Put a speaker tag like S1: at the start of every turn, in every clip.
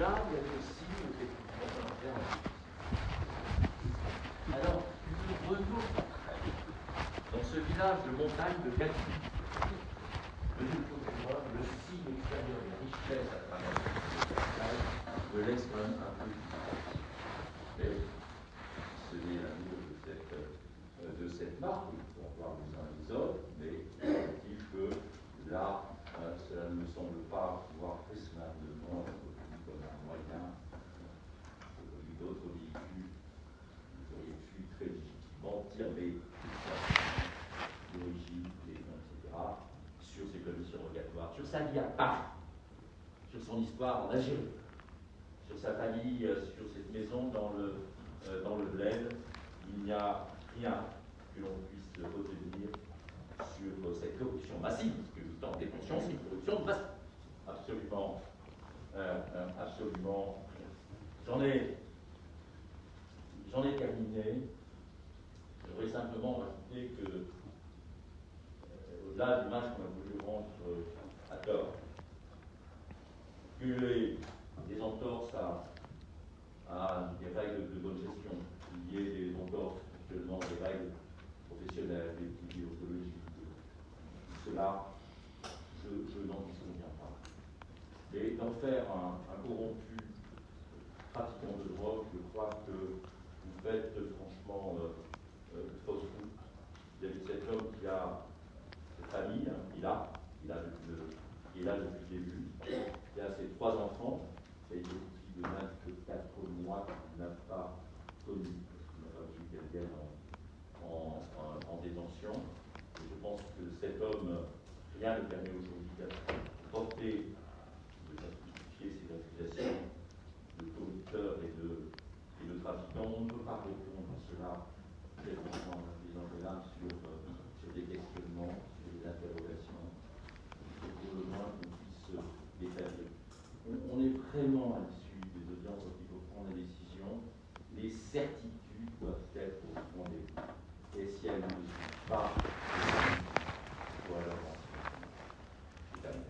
S1: là, il y avait aussi effectivement alors, nous revenons dans ce village de montagne de Gatti. Le signe extérieur, la richesse à travers le me laisse quand même un peu difficile. Mais ce n'est l'amour de cette marque, il faut en voir les uns les autres, mais il que là, cela ne me semble pas pouvoir raisonnablement être vu comme un moyen d'autres véhicules. Vous auriez pu très légitimement tirer l'origine, les noms, etc., sur ces commissions rogatoires, sur sa vie à Paris, sur son histoire en Algérie, sur sa famille, sur cette maison dans le Bled. Il n'y a rien que l'on puisse retenir sur cette corruption massive, parce que dans des pensions, c'est une corruption massive. Absolument, absolument rien. J'en ai terminé. Je voudrais simplement rajouter que, au-delà de l'image qu'on a voulu rendre à tort, que les entorses à des règles de bonne gestion, qu'il y ait des entorses actuellement des règles professionnelles, des déontologiques, tout cela, je n'en disconviens pas. Mais d'en faire un corrompu pratiquant de drogue, je crois que vous faites franchement fausse route. Il y a cet homme qui a cette famille, il est là depuis le début, il a ses 3 enfants, et il est petit de 24 mois qu'il n'a pas connu, parce qu'il n'a pas voulu qu'elle vienne en détention. Et je pense que cet homme, rien ne permet aujourd'hui de porter, de justifier ses accusations de corrupteur et de trafiquant. On ne peut pas répondre à cela directement en disant que là sur des questionnements, sur des interrogations. Il faut pour le moins qu'on puisse détailler. On est vraiment à l'issue des audiences quand il faut prendre la décision. Les certitudes doivent être au rendez-vous. Et si elles ne le sont pas, il faut alors c'est terminé.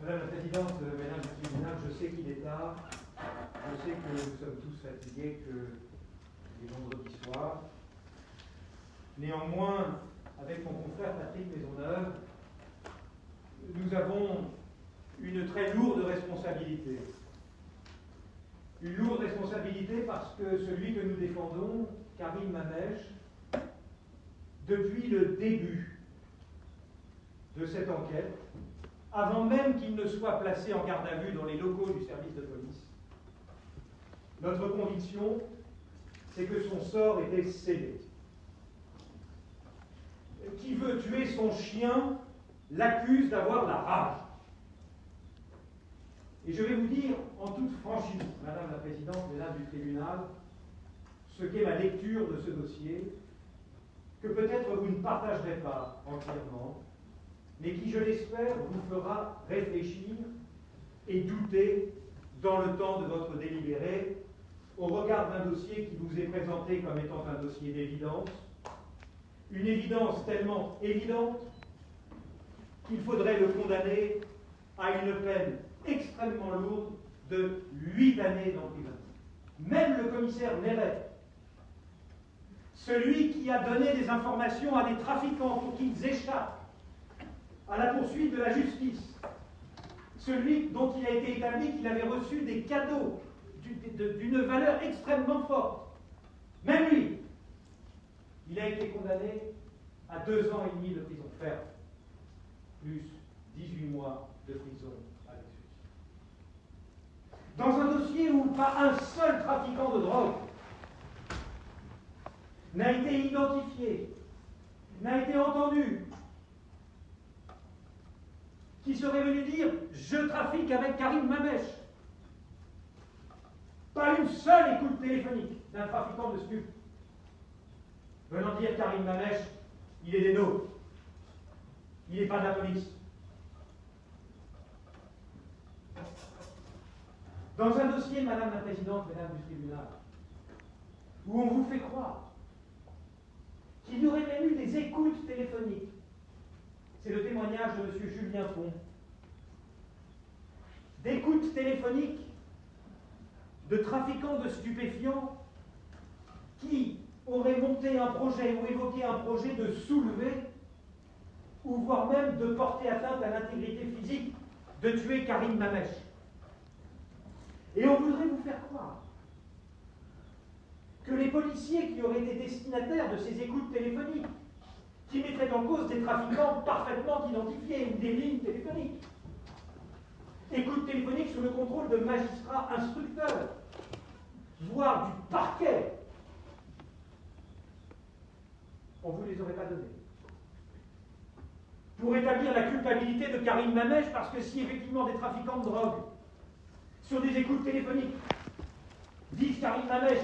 S2: Madame la Présidente, Mesdames du tribunal, je sais qu'il est tard, je sais que nous sommes tous fatigués, que les vendredis soirs. Néanmoins, avec mon confrère Patrick Maisonneuve, nous avons une très lourde responsabilité. Une lourde responsabilité parce que celui que nous défendons, Karim Mamèche, depuis le début de cette enquête, avant même qu'il ne soit placé en garde à vue dans les locaux du service de police, notre conviction, c'est que son sort était scellé. Qui veut tuer son chien l'accuse d'avoir la rage. Et je vais vous dire en toute franchise, Madame la Présidente, Mesdames du tribunal, ce qu'est ma lecture de ce dossier, que peut-être vous ne partagerez pas entièrement, mais qui, je l'espère, vous fera réfléchir et douter dans le temps de votre délibéré, au regard d'un dossier qui vous est présenté comme étant un dossier d'évidence, une évidence tellement évidente qu'il faudrait le condamner à une peine extrêmement lourde de 8 années d'emprisonnement. Même le commissaire Néret, celui qui a donné des informations à des trafiquants pour qu'ils échappent à la poursuite de la justice, celui dont il a été établi qu'il avait reçu des cadeaux d'une valeur extrêmement forte, même lui, il a été condamné à 2 ans et demi de prison ferme, plus 18 mois de prison avec sursis. Dans un dossier où pas un seul trafiquant de drogue n'a été identifié, n'a été entendu qui serait venu dire « Je trafique avec Karim Mamech ». Pas une seule écoute téléphonique d'un trafiquant de stupes venant dire Karim Mamech, il est des nôtres, il n'est pas de la police. Dans un dossier, Madame la Présidente, Mesdames du tribunal, où on vous fait croire qu'il y aurait même eu des écoutes téléphoniques, c'est le témoignage de M. Julien Pont, d'écoutes téléphoniques de trafiquants de stupéfiants qui auraient monté un projet ou évoqué un projet de soulever ou voire même de porter atteinte à l'intégrité physique, de tuer Karim Mamech. Et on voudrait vous faire croire que les policiers qui auraient été destinataires de ces écoutes téléphoniques, qui mettraient en cause des trafiquants parfaitement identifiés ou des lignes téléphoniques, écoutes téléphoniques sous le contrôle de magistrats instructeurs, voire du parquet, on ne vous les aurait pas données. Pour établir la culpabilité de Karim Mamech, parce que si effectivement des trafiquants de drogue, sur des écoutes téléphoniques, disent Karim Mamech,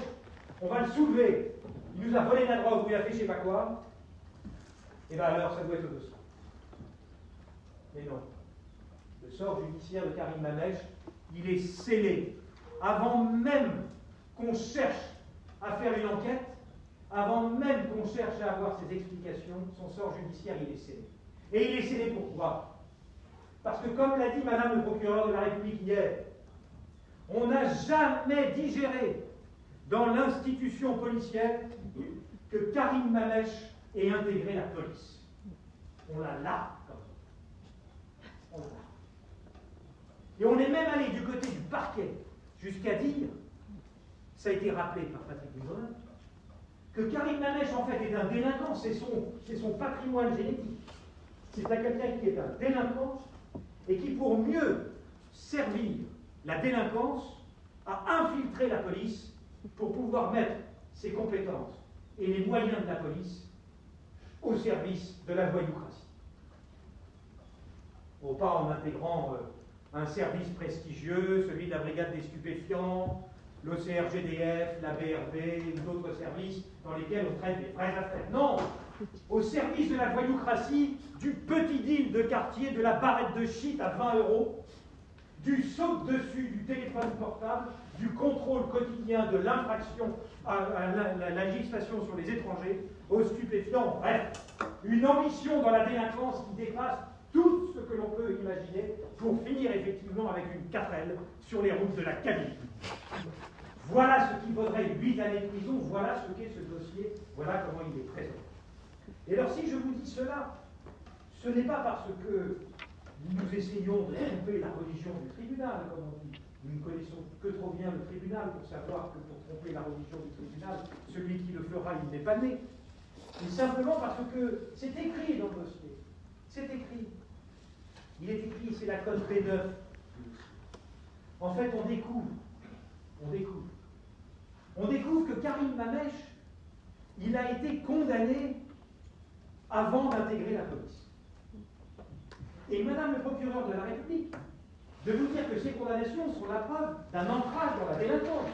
S2: on va le soulever, il nous a volé la drogue ou il a fait je ne sais pas quoi, et bien alors ça doit être au dossier. Mais non. Le sort judiciaire de Karim Mamech, il est scellé. Avant même qu'on cherche à faire une enquête, avant même qu'on cherche à avoir ses explications, son sort judiciaire, il est scellé. Et il est scellé pourquoi? Parce que, comme l'a dit Madame le procureur de la République hier, on n'a jamais digéré dans l'institution policière que Karim Mamech ait intégré la police. On l'a là, comme ça. On l'a là. Et on est même allé du côté du parquet jusqu'à dire, ça a été rappelé par Patrick Dubrun, que Karim Mamech en fait est un délinquant, c'est son patrimoine génétique. C'est quelqu'un qui est un délinquant et qui, pour mieux servir la délinquance, a infiltré la police pour pouvoir mettre ses compétences et les moyens de la police au service de la voyoucratie. Bon, pas en intégrant un service prestigieux, celui de la brigade des stupéfiants, l'OCRGDF, la BRD, et d'autres services dans lesquels on traite des vraies affaires. Non! Au service de la voyoucratie, du petit deal de quartier, de la barrette de shit à 20 €, du saute-dessus du téléphone portable, du contrôle quotidien de l'infraction à la législation sur les étrangers, aux stupéfiants, bref, une ambition dans la délinquance qui dépasse tout ce que l'on peut imaginer pour finir effectivement avec une querelle sur les routes de la Kabylie. Voilà ce qui vaudrait 8 années de prison, voilà ce qu'est ce dossier, voilà comment il est présent. Et alors si je vous dis cela, ce n'est pas parce que nous essayons de tromper la religion du tribunal, comme on dit. Nous ne connaissons que trop bien le tribunal pour savoir que pour tromper la religion du tribunal, celui qui le fera, il n'est pas né. Mais simplement parce que c'est écrit dans le dossier. C'est écrit. Il est écrit, c'est la code B9. En fait, on découvre que Karim Mamech, il a été condamné avant d'intégrer la police. Et Madame le procureur de la République, de vous dire que ces condamnations sont la preuve d'un ancrage dans la délinquance.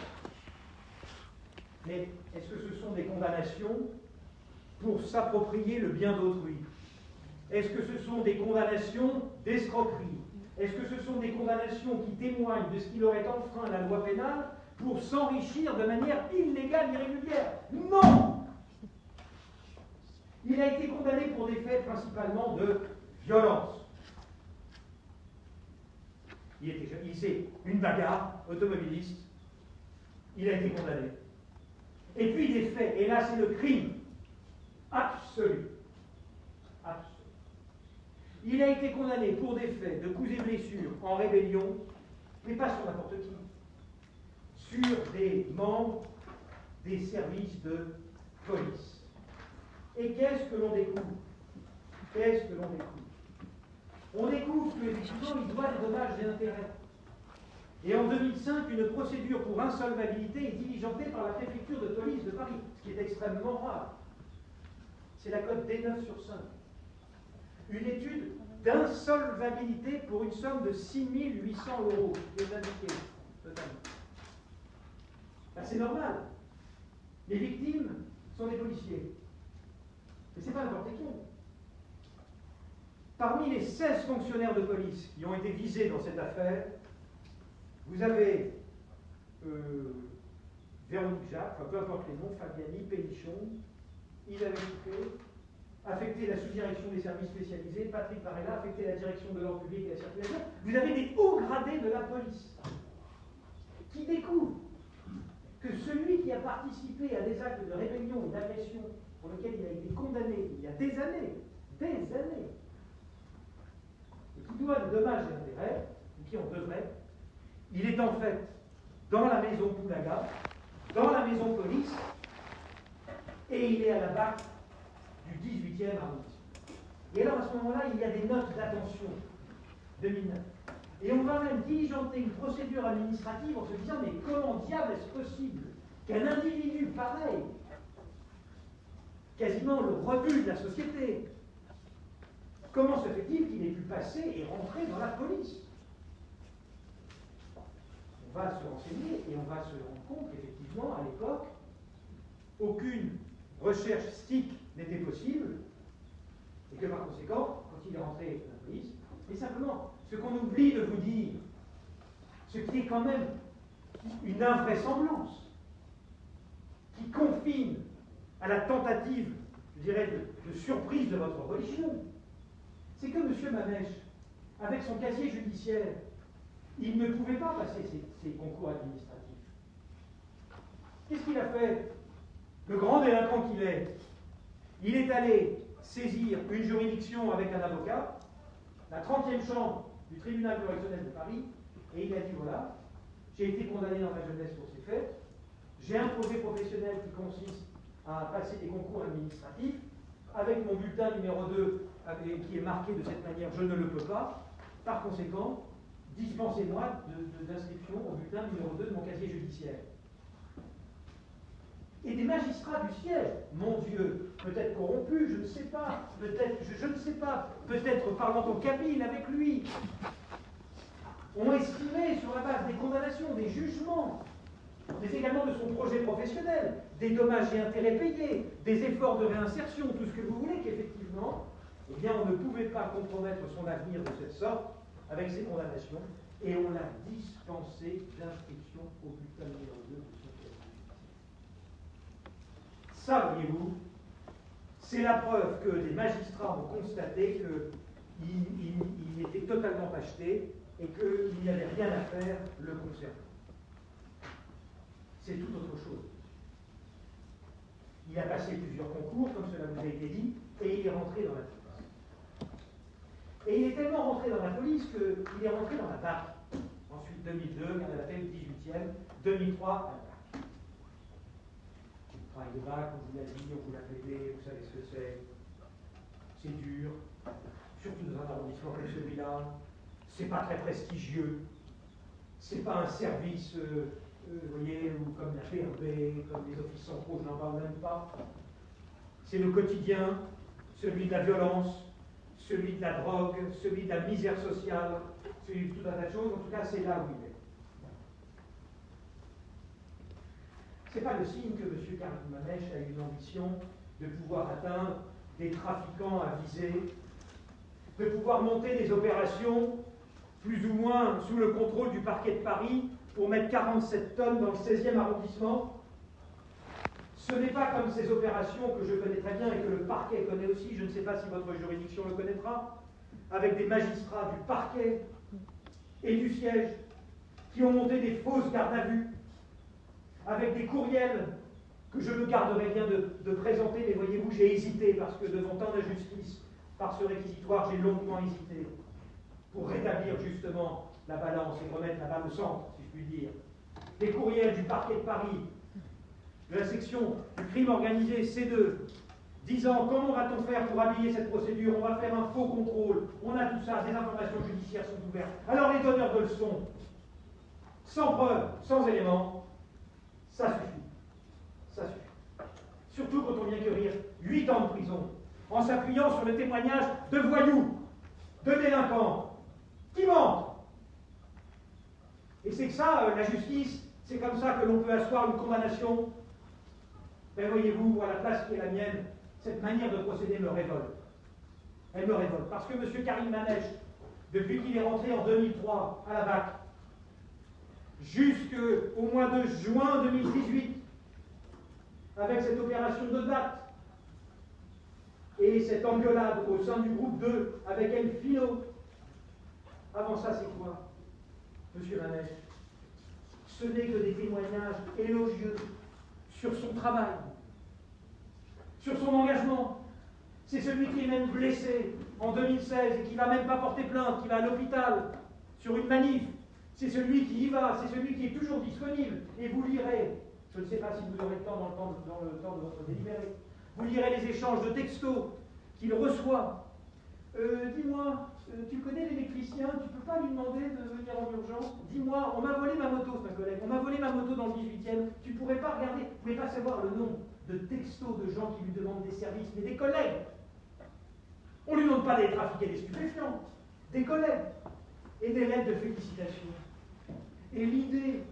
S2: Mais est-ce que ce sont des condamnations pour s'approprier le bien d'autrui? Est-ce que ce sont des condamnations d'escroquerie? Est-ce que ce sont des condamnations qui témoignent de ce qu'il aurait enfreint la loi pénale pour s'enrichir de manière illégale, irrégulière? Non! Il a été condamné pour des faits principalement de violence. C'est une bagarre automobiliste. Il a été condamné. Et puis des faits, et là c'est le crime absolu. Absolu. Il a été condamné pour des faits de coups et blessures en rébellion, mais pas sur n'importe qui, sur des membres des services de police. Et qu'est-ce que l'on découvre? On découvre qu'effectivement, il doit des dommages et intérêts. Et en 2005, une procédure pour insolvabilité est diligentée par la préfecture de police de Paris, ce qui est extrêmement rare. c'est la cote D9 sur 5. Une étude d'insolvabilité pour une somme de 6 800 € qui est indiquée totalement. Ben, c'est normal. Les victimes sont des policiers. Mais ce n'est pas n'importe qui. Parmi les 16 fonctionnaires de police qui ont été visés dans cette affaire, vous avez Véronique Jacques, enfin peu importe les noms, Fabiani, Pénichon, Isabelle Fouquet, affecté la sous-direction des services spécialisés, Patrick Varela, affecté la direction de l'ordre public et la circulation. Vous avez des hauts gradés de la police qui découvrent que celui qui a participé à des actes de rébellion et d'agression pour lesquels il a été condamné il y a des années, et qui doit de dommages et intérêts, ou qui en devrait, il est en fait dans la maison Poulaga, dans la maison police, et il est à la BAC du 18e arrondissement. Et alors à ce moment-là, il y a des notes d'attention 2009. Et on va même diligenter une procédure administrative en se disant, mais comment diable est-ce possible qu'un individu pareil, quasiment le rebut de la société, comment se fait-il qu'il ait pu passer et rentrer dans la police? On va se renseigner et on va se rendre compte qu'effectivement, à l'époque, aucune recherche STIC n'était possible, et que par conséquent, quand il est rentré dans la police, et simplement, ce qu'on oublie de vous dire, ce qui est quand même une invraisemblance, qui confine à la tentative, je dirais, de surprise de votre religion, c'est que M. Mamèche, avec son casier judiciaire, il ne pouvait pas passer ses concours administratifs. Qu'est-ce qu'il a fait? Le grand délinquant qu'il est, il est allé saisir une juridiction avec un avocat, la 30e chambre du tribunal correctionnel de Paris, et il a dit, voilà, j'ai été condamné dans ma jeunesse pour ces faits, j'ai un projet professionnel qui consiste à passer des concours administratifs, avec mon bulletin numéro 2 qui est marqué de cette manière, je ne le peux pas, par conséquent, dispensez-moi d'inscription au bulletin numéro 2 de mon casier judiciaire. Et des magistrats du siège, mon Dieu, peut-être corrompus, je ne sais pas, peut-être, je ne sais pas, peut-être parlant en cabine avec lui, ont estimé sur la base des condamnations, des jugements, mais également de son projet professionnel, des dommages et intérêts payés, des efforts de réinsertion, tout ce que vous voulez, qu'effectivement, eh bien, on ne pouvait pas compromettre son avenir de cette sorte avec ces condamnations, et on l'a dispensé d'inscription au bulletin numéro 2 de son casier. Ça, voyez-vous, c'est la preuve que les magistrats ont constaté qu'il était totalement acheté et qu'il n'y avait rien à faire le concernant. C'est tout autre chose. Il a passé plusieurs concours, comme cela vous a été dit, et il est rentré dans la police. Et il est tellement rentré dans la police qu'il est rentré dans la BAC. Ensuite, 2002, quand elle a fait le 18e, 2003, à la BAC. Le travail de BAC, on vous l'a dit, on vous l'a répété, vous savez ce que c'est. C'est dur, surtout dans un arrondissement comme celui-là. C'est pas très prestigieux. C'est pas un service, vous voyez, ou comme la PRB, comme les offices centraux, je n'en parle même pas. C'est le quotidien, celui de la violence, celui de la drogue, celui de la misère sociale, celui de tout un tas de choses. En tout cas, c'est là où il est. Ce n'est pas le signe que M. Karim Mamèche a eu l'ambition de pouvoir atteindre des trafiquants avisés, de pouvoir monter des opérations plus ou moins sous le contrôle du parquet de Paris pour mettre 47 tonnes dans le 16e arrondissement. Ce n'est pas comme ces opérations que je connais très bien et que le parquet connaît aussi, je ne sais pas si votre juridiction le connaîtra, avec des magistrats du parquet et du siège qui ont monté des fausses gardes à vue, avec des courriels que je me garderai bien de présenter, mais voyez-vous, j'ai hésité parce que devant tant d'injustice, par ce réquisitoire, j'ai longuement hésité pour rétablir justement la balance et remettre la balle au centre, si je puis dire. Des courriels du parquet de Paris, de la section du crime organisé C2, disant comment va-t-on faire pour habiller cette procédure, on va faire un faux contrôle, on a tout ça, des informations judiciaires sont ouvertes. Alors les donneurs de leçons, sans preuve, sans éléments, ça suffit. Ça suffit. surtout quand on vient cueillir 8 ans de prison, en s'appuyant sur le témoignage de voyous, de délinquants, qui mentent. Et c'est que ça, la justice, c'est comme ça que l'on peut asseoir une condamnation. Mais voyez-vous, à la place qui est la mienne, cette manière de procéder me révolte. Elle me révolte. Parce que M. Karim Mamech, depuis qu'il est rentré en 2003 à la BAC, jusqu'au mois de juin 2018, avec cette opération de date, et cette engueulade au sein du groupe 2 avec El Fino, avant ça, c'est quoi, M. Mamech? Ce n'est que des témoignages élogieux sur son travail, sur son engagement. C'est celui qui est même blessé en 2016 et qui ne va même pas porter plainte, qui va à l'hôpital sur une manif. C'est celui qui y va, c'est celui qui est toujours disponible. Et vous lirez, je ne sais pas si vous aurez le temps dans le temps de votre délibéré, vous lirez les échanges de textos qu'il reçoit. Dis-moi, tu connais l'électricien, tu ne peux pas lui demander de venir en urgence? Dis-moi, on m'a volé ma moto, c'est un collègue, on m'a volé ma moto dans le 18e, tu ne pourrais pas regarder, vous ne pouvez pas savoir le nombre de textos de gens qui lui demandent des services, mais des collègues. On ne lui demande pas d'aller trafiquer des stupéfiants, des collègues, et des lettres de félicitations. Et l'idée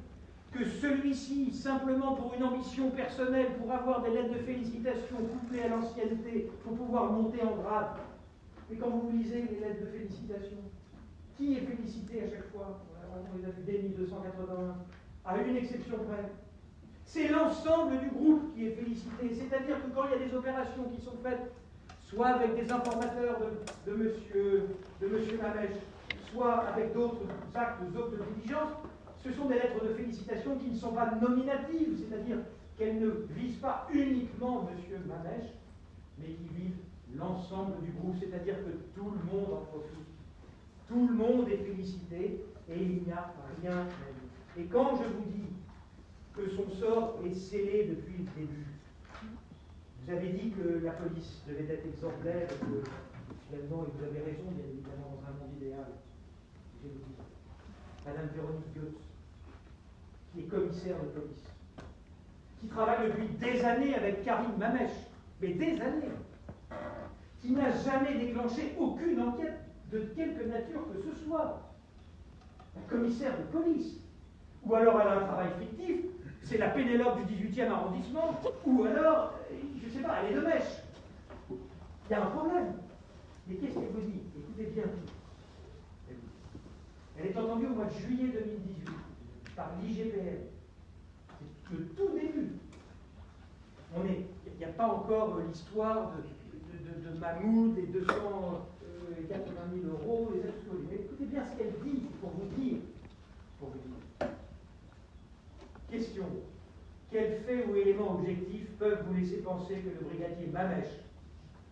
S2: que celui-ci, simplement pour une ambition personnelle, pour avoir des lettres de félicitations couplées à l'ancienneté, pour pouvoir monter en grade, et quand vous lisez les lettres de félicitations, qui est félicité à chaque fois? On les a vu dès 1281, à une exception près. C'est l'ensemble du groupe qui est félicité. C'est-à-dire que quand il y a des opérations qui sont faites, soit avec des informateurs de monsieur Mamech, soit avec d'autres actes, d'autres diligences, ce sont des lettres de félicitations qui ne sont pas nominatives, c'est-à-dire qu'elles ne visent pas uniquement M. Mamech, mais qui visent l'ensemble du groupe, c'est-à-dire que tout le monde en profite. Tout le monde est félicité et il n'y a rien à dire. Et quand je vous dis que son sort est scellé depuis le début, vous avez dit que la police devait être exemplaire et que finalement, et vous avez raison, bien évidemment, dans un monde idéal, je vous dis, Madame Véronique Goetz, qui est commissaire de police, qui travaille depuis des années avec Karim Mamech, mais des années, qui n'a jamais déclenché aucune enquête de quelque nature que ce soit. La commissaire de police. Ou alors elle a un travail fictif, c'est la Pénélope du 18e arrondissement, ou alors, je ne sais pas, elle est de Mèche. Il y a un problème. Mais qu'est-ce qu'elle vous dit? Écoutez bien. Elle est entendue au mois de juillet 2018 par l'IGPN. C'est le tout début. Il n'y a pas encore l'histoire de Mahmoud et 280 000 euros, les aides sociales. Mais écoutez bien ce qu'elle dit pour vous dire. Question. Quels faits ou éléments objectifs peuvent vous laisser penser que le brigadier Mamech,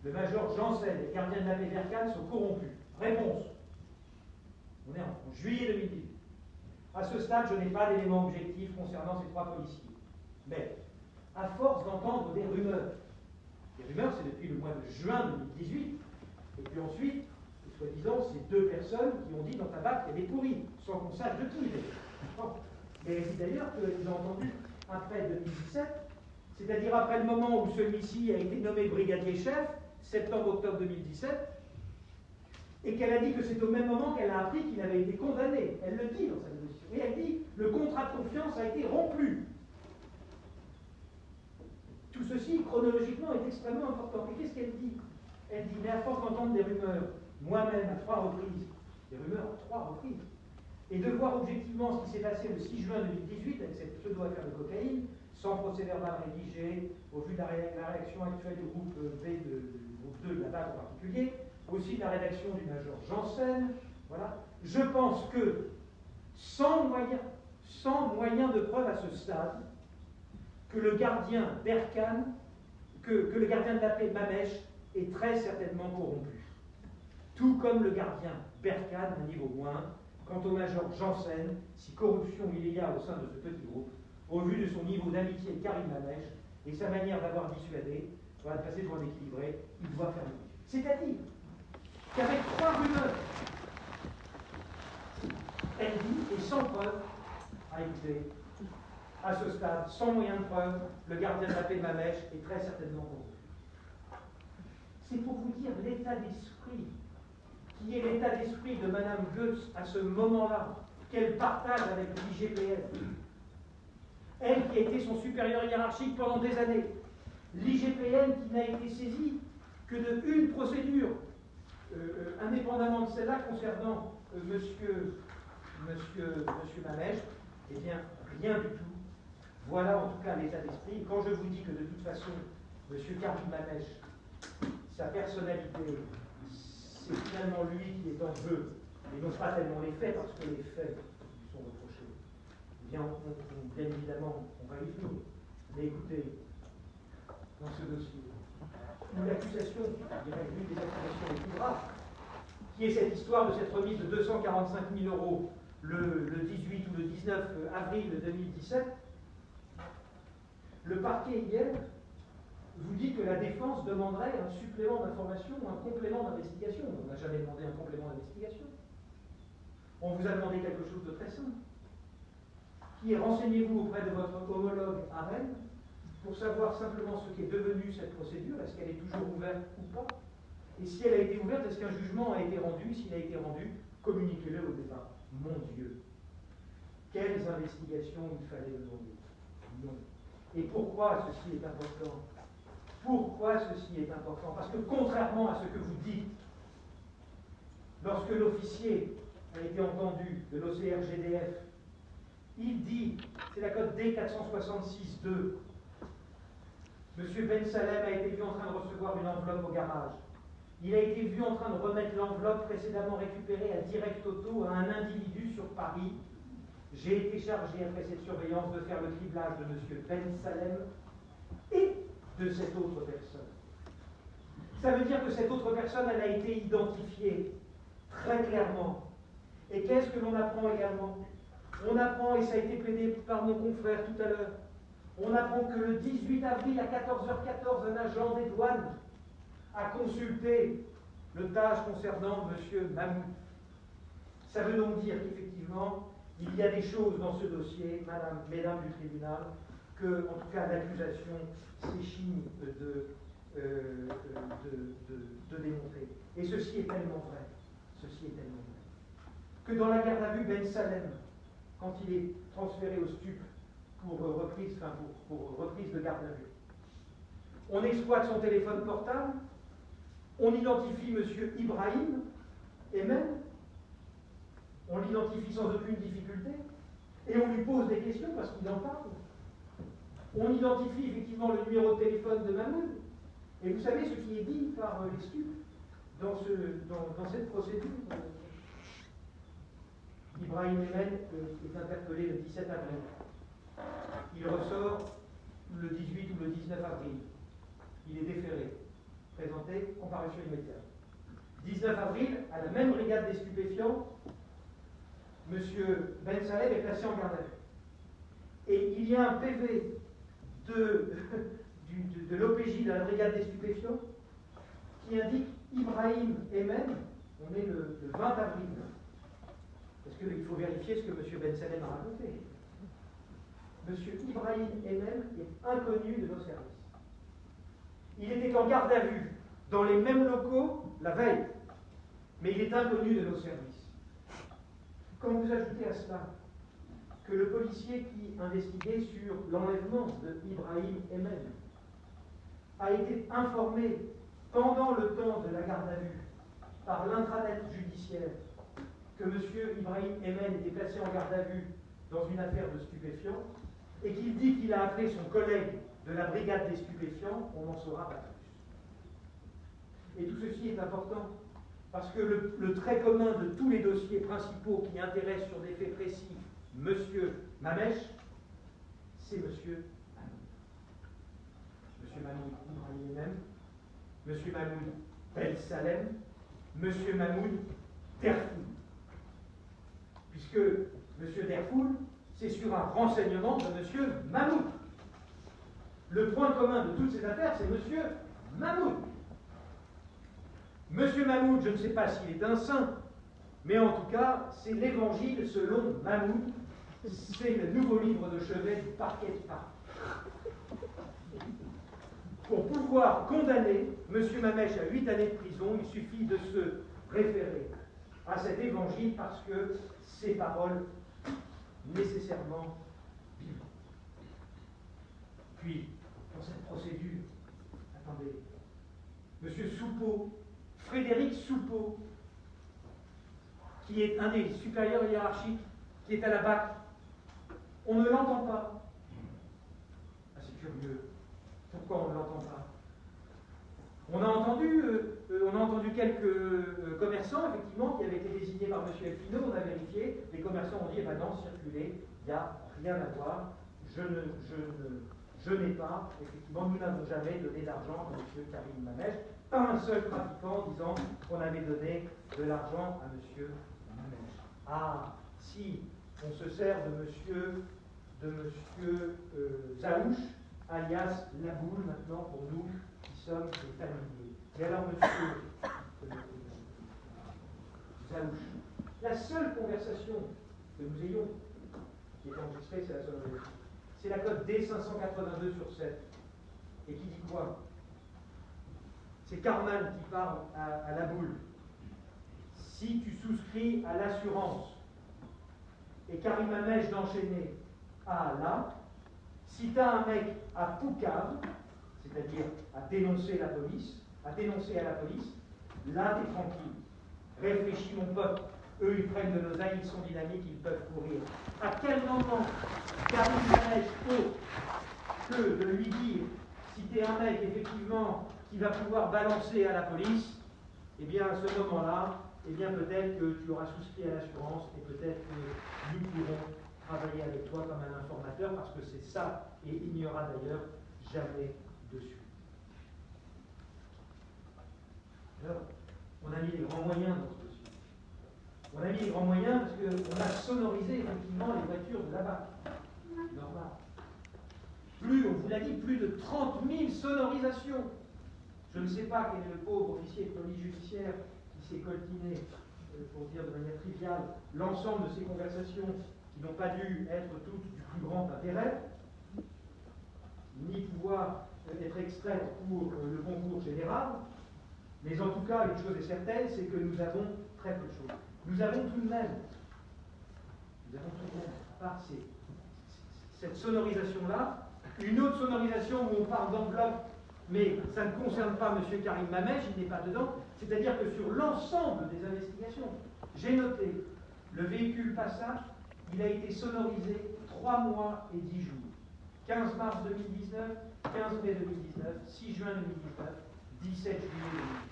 S2: le major Janssen et le gardien de la paix Berkane sont corrompus? Réponse. On est en juillet 2018. À ce stade, je n'ai pas d'éléments objectifs concernant ces 3 policiers. Mais, à force d'entendre des rumeurs, les rumeurs, c'est depuis le mois de juin 2018, et puis ensuite, soi-disant, c'est 2 personnes qui ont dit dans ta BAC qu'il y a des pourris, sans qu'on sache de qui. Mais c'est d'ailleurs qu'ils ont entendu après 2017, c'est-à-dire après le moment où celui-ci a été nommé brigadier chef, septembre-octobre 2017, et qu'elle a dit que c'est au même moment qu'elle a appris qu'il avait été condamné. Elle le dit dans sa déposition. Et elle dit le contrat de confiance a été rompu. Tout ceci, chronologiquement, est extrêmement important. Et qu'est-ce qu'elle dit? Elle dit, mais à force d'entendre des rumeurs, moi-même à 3 reprises, des rumeurs à 3 reprises, et de voir objectivement ce qui s'est passé le 6 juin 2018 avec cette pseudo-affaire de cocaïne, sans procès-verbal rédigé, au vu de la réaction actuelle du groupe B, du groupe 2 de la BAC en particulier, aussi de la rédaction du major Janssen, voilà, je pense que sans moyen de preuve à ce stade, que le gardien Berkane, que le gardien de la paix Mamech est très certainement corrompu. Tout comme le gardien Berkane, à niveau moins. Quant au major Janssen, si corruption il y a au sein de ce petit groupe, au vu de son niveau d'amitié avec Karim Mamech et sa manière d'avoir dissuadé, voilà, de passer pour un équilibré, il doit faire mieux. C'est-à-dire qu'avec 3 rumeurs, elle dit, et sans preuve, écoutez, À ce stade, sans moyen de preuve, le gardien de la paix de Mamèche est très certainement corrompu. C'est pour vous dire l'état d'esprit, qui est l'état d'esprit de Madame Goetz à ce moment-là, qu'elle partage avec l'IGPN. Elle qui a été son supérieur hiérarchique pendant des années. L'IGPN qui n'a été saisie que d'une procédure, indépendamment de celle-là concernant monsieur Mamèche, eh bien, rien du tout. Voilà en tout cas l'état d'esprit. Quand je vous dis que de toute façon, M. Karim Mamèche, sa personnalité, c'est finalement lui qui est en jeu, et non pas tellement les faits, parce que les faits lui sont reprochés. Eh bien, bien évidemment, on va y venir. Mais écoutez, dans ce dossier, où l'accusation, je dirais l'une des accusations les plus graves, qui est cette histoire de cette remise de 245 000 € le 18 ou le 19 avril 2017, le parquet hier vous dit que la défense demanderait un supplément d'information ou un complément d'investigation. On n'a jamais demandé un complément d'investigation. On vous a demandé quelque chose de très simple, qui est renseignez-vous auprès de votre homologue à Rennes pour savoir simplement ce qu'est devenue cette procédure, est-ce qu'elle est toujours ouverte ou pas, et si elle a été ouverte, est-ce qu'un jugement a été rendu, s'il a été rendu, communiquez-le au départ. Mon Dieu, quelles investigations il fallait demander. Non. Et pourquoi ceci est important? Pourquoi ceci est important? Parce que contrairement à ce que vous dites, lorsque l'officier a été entendu de l'OCRGDF, il dit, c'est la cote D466-2, M. Ben Salem a été vu en train de recevoir une enveloppe au garage. Il a été vu en train de remettre l'enveloppe précédemment récupérée à direct auto à un individu sur Paris. J'ai été chargé après cette surveillance de faire le criblage de M. Ben Salem et de cette autre personne. Ça veut dire que cette autre personne, elle a été identifiée très clairement. Et qu'est-ce que l'on apprend également? On apprend, et ça a été plaidé par mon confrère tout à l'heure, on apprend que le 18 avril à 14h14, un agent des douanes a consulté le TAJ concernant M. Mahmoud. Ça veut donc dire qu'effectivement, il y a des choses dans ce dossier, mesdames du tribunal, que, en tout cas, l'accusation s'échigne de démontrer. Et ceci est tellement vrai, que dans la garde à vue, Ben Salem, quand il est transféré au STUP pour reprise de garde à vue, on exploite son téléphone portable, on identifie M. Ibrahim, et même, on l'identifie sans aucune difficulté, et on lui pose des questions parce qu'il en parle. On identifie effectivement le numéro de téléphone de Mahmoud, et vous savez ce qui est dit par les STUP dans cette procédure. Ibrahim Emen est interpellé le 17 avril. Il ressort le 18 ou le 19 avril. Il est déféré, présenté, comparution immédiate. 19 avril, à la même brigade des stupéfiants, M. Ben Salem est placé en garde à vue. Et il y a un PV de l'OPJ de la brigade des stupéfiants qui indique Ibrahim Emen, on est le 20 avril, parce qu'il faut vérifier ce que M. Ben Salem a raconté. M. Ibrahim Emen est inconnu de nos services. Il était en garde à vue dans les mêmes locaux la veille, mais il est inconnu de nos services. Quand vous ajoutez à cela que le policier qui investiguait sur l'enlèvement de Ibrahim Emen a été informé pendant le temps de la garde à vue par l'intranet judiciaire que M. Ibrahim Emen était placé en garde à vue dans une affaire de stupéfiants, et qu'il dit qu'il a appelé son collègue de la brigade des stupéfiants, on n'en saura pas plus. Et tout ceci est important, parce que le trait commun de tous les dossiers principaux qui intéressent sur des faits précis M. Mamèche, c'est M. Mahmoud. M. Mahmoud Ibrahim Emen, M. Mahmoud Ben Salem, M. Mahmoud Derfoul. Puisque M. Derfoul, c'est sur un renseignement de M. Mahmoud. Le point commun de toutes ces affaires, c'est M. Mahmoud. M. Mahmoud, je ne sais pas s'il est un saint, mais en tout cas, c'est l'évangile selon Mahmoud C'est le nouveau livre de chevet du parquet de Paris. Pour pouvoir condamner M. Mamèche à 8 années de prison, il suffit de se référer à cet évangile parce que ces paroles nécessairement bibliques. Puis, dans cette procédure, attendez, M. Soupeau, Frédéric Soupeau, qui est un des supérieurs hiérarchiques, qui est à la BAC, on ne l'entend pas. Ah, c'est curieux. Pourquoi on ne l'entend pas? On a entendu quelques commerçants, effectivement, qui avaient été désignés par M. Elfino. On a vérifié. Les commerçants ont dit, eh ben non, circuler, il n'y a rien à voir. Je n'ai pas, effectivement, nous n'avons jamais donné d'argent à M. Karim Mamèche. Pas un seul trafiquant disant qu'on avait donné de l'argent à M. Mamèche. Ah, si on se sert de monsieur Zaouch, alias Laboule, maintenant, pour nous qui sommes des familiers. Et alors, monsieur Zaouch, la seule conversation que nous ayons, qui est enregistrée, c'est la seule. C'est la cote D582 sur 7. Et qui dit quoi? C'est Carman qui parle à Laboule. Si tu souscris à l'assurance et Karim Mamèche d'enchaîner à là, si tu as un mec à Poucave, c'est-à-dire à dénoncer la police, à dénoncer à la police, là tu es tranquille. Réfléchis mon peuple. Eux, ils prennent de l'oseille, ils sont dynamiques, ils peuvent courir. À quel moment Karim Mamèche autre que de lui dire, si tu es un mec, effectivement, qui va pouvoir balancer à la police, eh bien, à ce moment-là, eh bien, peut-être que tu auras souscrit à l'assurance et peut-être que nous pourrons travailler avec toi comme un informateur, parce que c'est ça, et il n'y aura d'ailleurs jamais de suite. Alors, on a mis les grands moyens dans ce dossier. On a mis les grands moyens parce qu'on a sonorisé effectivement les voitures de là-bas. Normal. On vous l'a dit, plus de 30 000 sonorisations. Je ne sais pas quel est le pauvre officier de police judiciaire qui s'est coltiné, pour dire de manière triviale, l'ensemble de ces conversations qui n'ont pas dû être toutes du plus grand intérêt, ni pouvoir être extraites pour le concours général. Mais en tout cas, une chose est certaine, c'est que nous avons très peu de choses. Nous avons tout de même, à part cette sonorisation-là, une autre sonorisation où on parle d'enveloppe, mais ça ne concerne pas M. Karim Mamèche, il n'est pas dedans. C'est-à-dire que sur l'ensemble des investigations, j'ai noté le véhicule Passat, il a été sonorisé 3 mois et 10 jours. 15 mars 2019, 15 mai 2019, 6 juin 2019, 17 juillet 2019.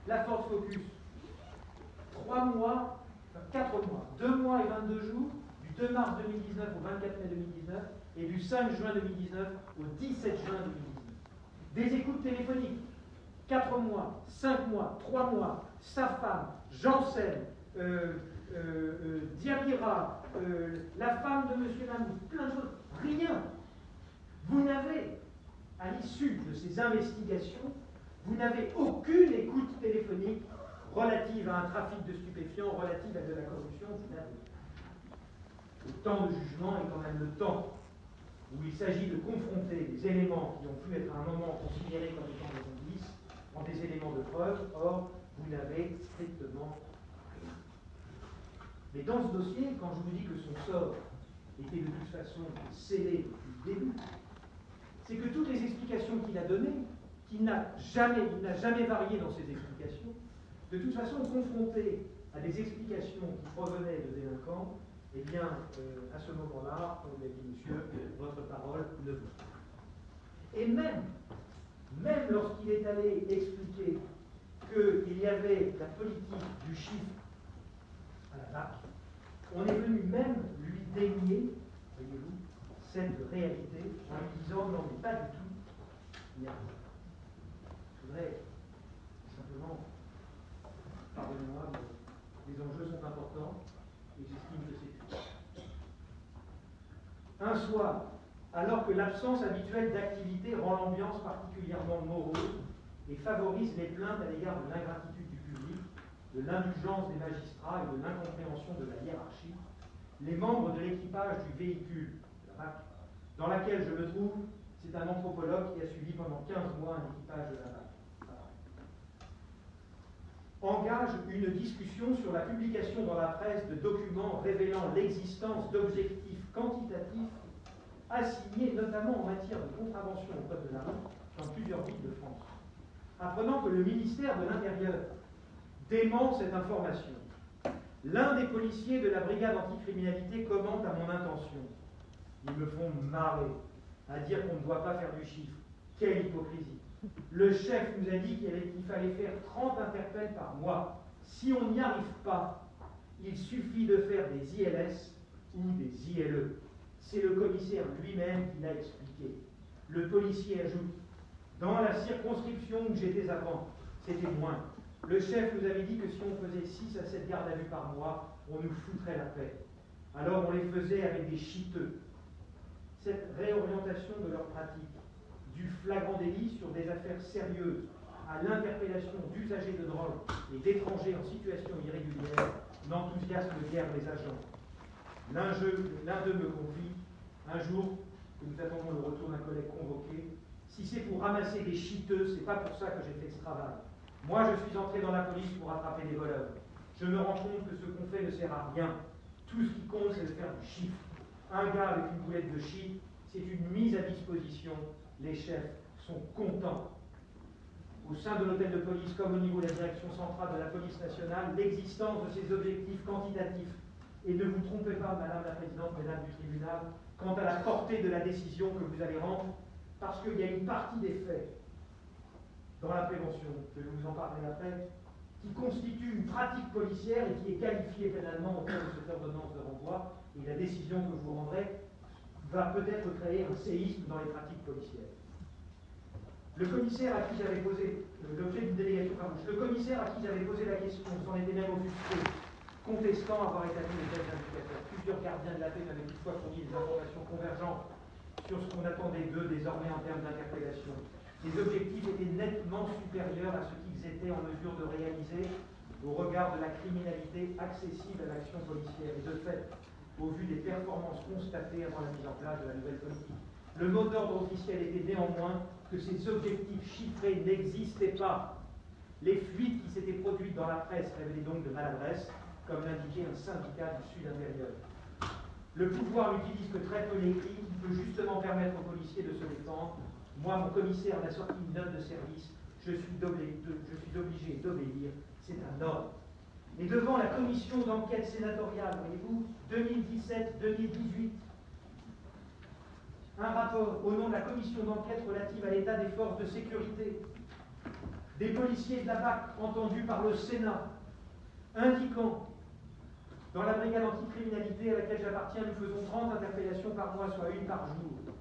S2: La Ford Focus, 3 mois, 4 mois, 2 mois et 22 jours, du 2 mars 2019 au 24 mai 2019, et du 5 juin 2019 au 17 juin 2019. Des écoutes téléphoniques, 4 mois, 5 mois, 3 mois, sa femme, Janssen, Diabira, la femme de M. Lamou, plein de choses, rien. Vous n'avez, à l'issue de ces investigations, vous n'avez aucune écoute téléphonique relative à un trafic de stupéfiants, relative à de la corruption. Vous n'avez. Le temps de jugement est quand même le temps où il s'agit de confronter des éléments qui ont pu être à un moment considérés comme étant des indices en des éléments de preuve. Or, vous n'avez strictement rien. Mais dans ce dossier, quand je vous dis que son sort était de toute façon scellé depuis le début, c'est que toutes les explications qu'il a données, il n'a jamais varié dans ses explications, de toute façon confronté à des explications qui provenaient de délinquants, eh bien, à ce moment-là, on lui a dit, monsieur, votre parole ne vaut pas. Et même lorsqu'il est allé expliquer qu'il y avait la politique du chiffre à la BAC, on est venu même lui dénier, voyez-vous, cette réalité en lui disant, non, mais pas du tout, il n'y a rien. Je voudrais simplement, pardonnez-moi, mais les enjeux sont importants et j'estime que c'est tout. Un soir, alors que l'absence habituelle d'activité rend l'ambiance particulièrement morose et favorise les plaintes à l'égard de l'ingratitude du public, de l'indulgence des magistrats et de l'incompréhension de la hiérarchie, les membres de l'équipage du véhicule, la BAC, dans laquelle je me trouve, c'est un anthropologue qui a suivi pendant 15 mois un équipage de la BAC. Engage une discussion sur la publication dans la presse de documents révélant l'existence d'objectifs quantitatifs assignés notamment en matière de contravention au code de la route dans plusieurs villes de France. Apprenant que le ministère de l'Intérieur dément cette information, l'un des policiers de la brigade anticriminalité commente à mon intention. Ils me font marrer à dire qu'on ne doit pas faire du chiffre. Quelle hypocrisie! Le chef nous a dit qu'il fallait faire 30 interpelles par mois. Si on n'y arrive pas, il suffit de faire des ILS ou des ILE. C'est le commissaire lui-même qui l'a expliqué. Le policier ajoute, dans la circonscription où j'étais avant, c'était moins. Le chef nous avait dit que si on faisait 6 à 7 gardes à vue par mois, on nous foutrait la paix. Alors on les faisait avec des chiteux. Cette réorientation de leur pratique, du flagrant délit sur des affaires sérieuses à l'interpellation d'usagers de drogue et d'étrangers en situation irrégulière, n'enthousiasme guère les agents. L'un d'eux me confie, un jour, que nous attendons le retour d'un collègue convoqué, si c'est pour ramasser des chiteux, c'est pas pour ça que j'ai fait ce travail. Moi, je suis entré dans la police pour attraper des voleurs. Je me rends compte que ce qu'on fait ne sert à rien. Tout ce qui compte, c'est de faire du chiffre. Un gars avec une boulette de shit, c'est une mise à disposition. Les chefs sont contents. Au sein de l'hôtel de police, comme au niveau de la direction centrale de la police nationale, l'existence de ces objectifs quantitatifs. Et ne vous trompez pas, Madame la Présidente, Mesdames du tribunal, quant à la portée de la décision que vous allez rendre, parce qu'il y a une partie des faits dans la prévention, je vais vous en parler après, qui constitue une pratique policière et qui est qualifiée pénalement au terme de cette ordonnance de renvoi, et la décision que je vous rendrai va peut-être créer un séisme dans les pratiques policières. Le commissaire à qui j'avais posé, l'objet d'une délégation farouche, le commissaire à qui j'avais posé la question s'en était même offusqué, contestant avoir établi les tels indicateurs. Plusieurs gardiens de la paix m'avaient toutefois fourni des informations convergentes sur ce qu'on attendait d'eux désormais en termes d'interpellation. Les objectifs étaient nettement supérieurs à ce qu'ils étaient en mesure de réaliser au regard de la criminalité accessible à l'action policière et de fait, au vu des performances constatées avant la mise en place de la nouvelle politique. Le mot d'ordre officiel était néanmoins que ces objectifs chiffrés n'existaient pas. Les fuites qui s'étaient produites dans la presse révélaient donc de maladresse, comme l'indiquait un syndicat du Sud intérieur. Le pouvoir n'utilise que très peu l'écrit, qui peut justement permettre aux policiers de se défendre. Moi, mon commissaire m'a sorti une note de service, je suis obligé d'obéir, c'est un ordre. Et devant la commission d'enquête sénatoriale, voyez-vous, 2017-2018, un rapport au nom de la commission d'enquête relative à l'état des forces de sécurité, des policiers de la BAC entendus par le Sénat, indiquant dans la brigade anticriminalité à laquelle j'appartiens, nous faisons 30 interpellations par mois, soit une par jour.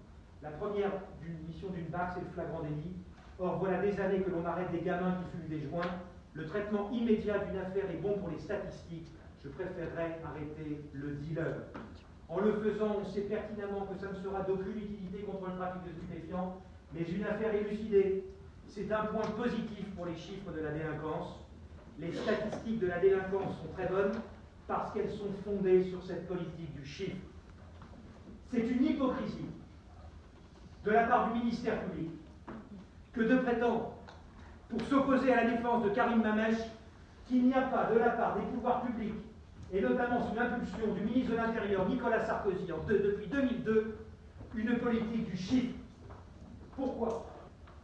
S2: La première mission d'une BAC, c'est le flagrant délit. Or, voilà des années que l'on arrête des gamins qui fument des joints. Le traitement immédiat d'une affaire est bon pour les statistiques. Je préférerais arrêter le dealer. En le faisant, on sait pertinemment que ça ne sera d'aucune utilité contre le trafic de stupéfiants, mais une affaire élucidée, c'est un point positif pour les chiffres de la délinquance. Les statistiques de la délinquance sont très bonnes parce qu'elles sont fondées sur cette politique du chiffre. C'est une hypocrisie de la part du ministère public que de prétendre, pour s'opposer à la défense de Karim Mamech, qu'il n'y a pas de la part des pouvoirs publics, et notamment sous l'impulsion du ministre de l'Intérieur Nicolas Sarkozy depuis 2002, une politique du chiffre. Pourquoi?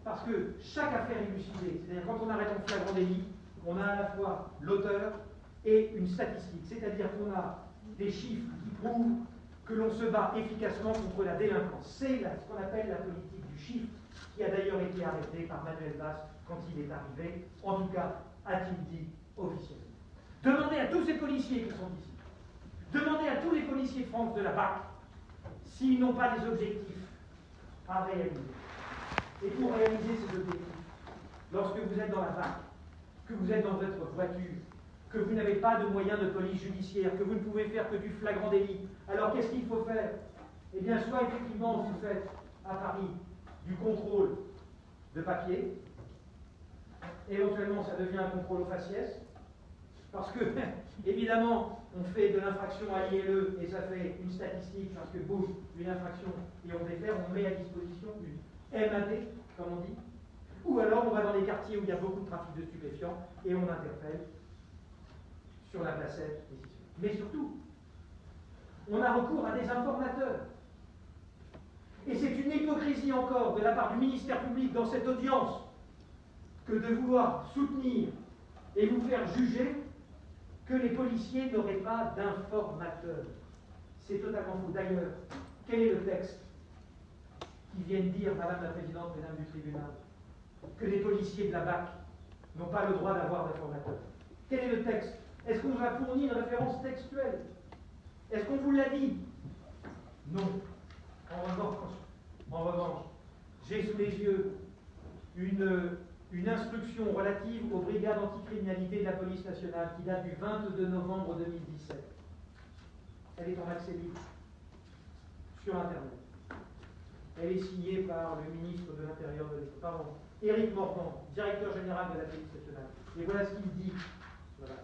S2: Parce que chaque affaire élucidée, c'est-à-dire quand on arrête un flagrant délit, on a à la fois l'auteur et une statistique, c'est-à-dire qu'on a des chiffres qui prouvent que l'on se bat efficacement contre la délinquance. C'est ce qu'on appelle la politique du chiffre, qui a d'ailleurs été arrêtée par Manuel Valls quand il est arrivé, en tout cas, a-t-il dit officiellement. Demandez à tous ces policiers qui sont ici, demandez à tous les policiers de France de la BAC s'ils n'ont pas des objectifs à réaliser. Et pour réaliser ces objectifs, lorsque vous êtes dans la BAC, que vous êtes dans votre voiture, que vous n'avez pas de moyens de police judiciaire, que vous ne pouvez faire que du flagrant délit, alors qu'est-ce qu'il faut faire? Eh bien, soit effectivement vous faites à Paris du contrôle de papier, éventuellement ça devient un contrôle au faciès, parce que, évidemment, on fait de l'infraction à l'ILE et ça fait une statistique parce que boum, une infraction et on défère, on met à disposition une MAD, comme on dit. Ou alors on va dans les quartiers où il y a beaucoup de trafic de stupéfiants et on interpelle sur la placette. Mais surtout, on a recours à des informateurs. Et c'est une hypocrisie encore de la part du ministère public dans cette audience que de vouloir soutenir et vous faire juger que les policiers n'auraient pas d'informateurs. C'est totalement faux. D'ailleurs, quel est le texte qui vient de dire, Madame la Présidente, Mesdames du Tribunal, que les policiers de la BAC n'ont pas le droit d'avoir d'informateurs? Quel est le texte? Est-ce qu'on vous a fourni une référence textuelle? Est-ce qu'on vous l'a dit? Non. En revanche, j'ai sous les yeux une instruction relative aux brigades anticriminalité de la police nationale qui date du 22 novembre 2017. Elle est en accès libre sur Internet. Elle est signée par le ministre de l'Intérieur de l'État, pardon, Éric Mordant, directeur général de la police nationale. Et voilà ce qu'il dit. Voilà.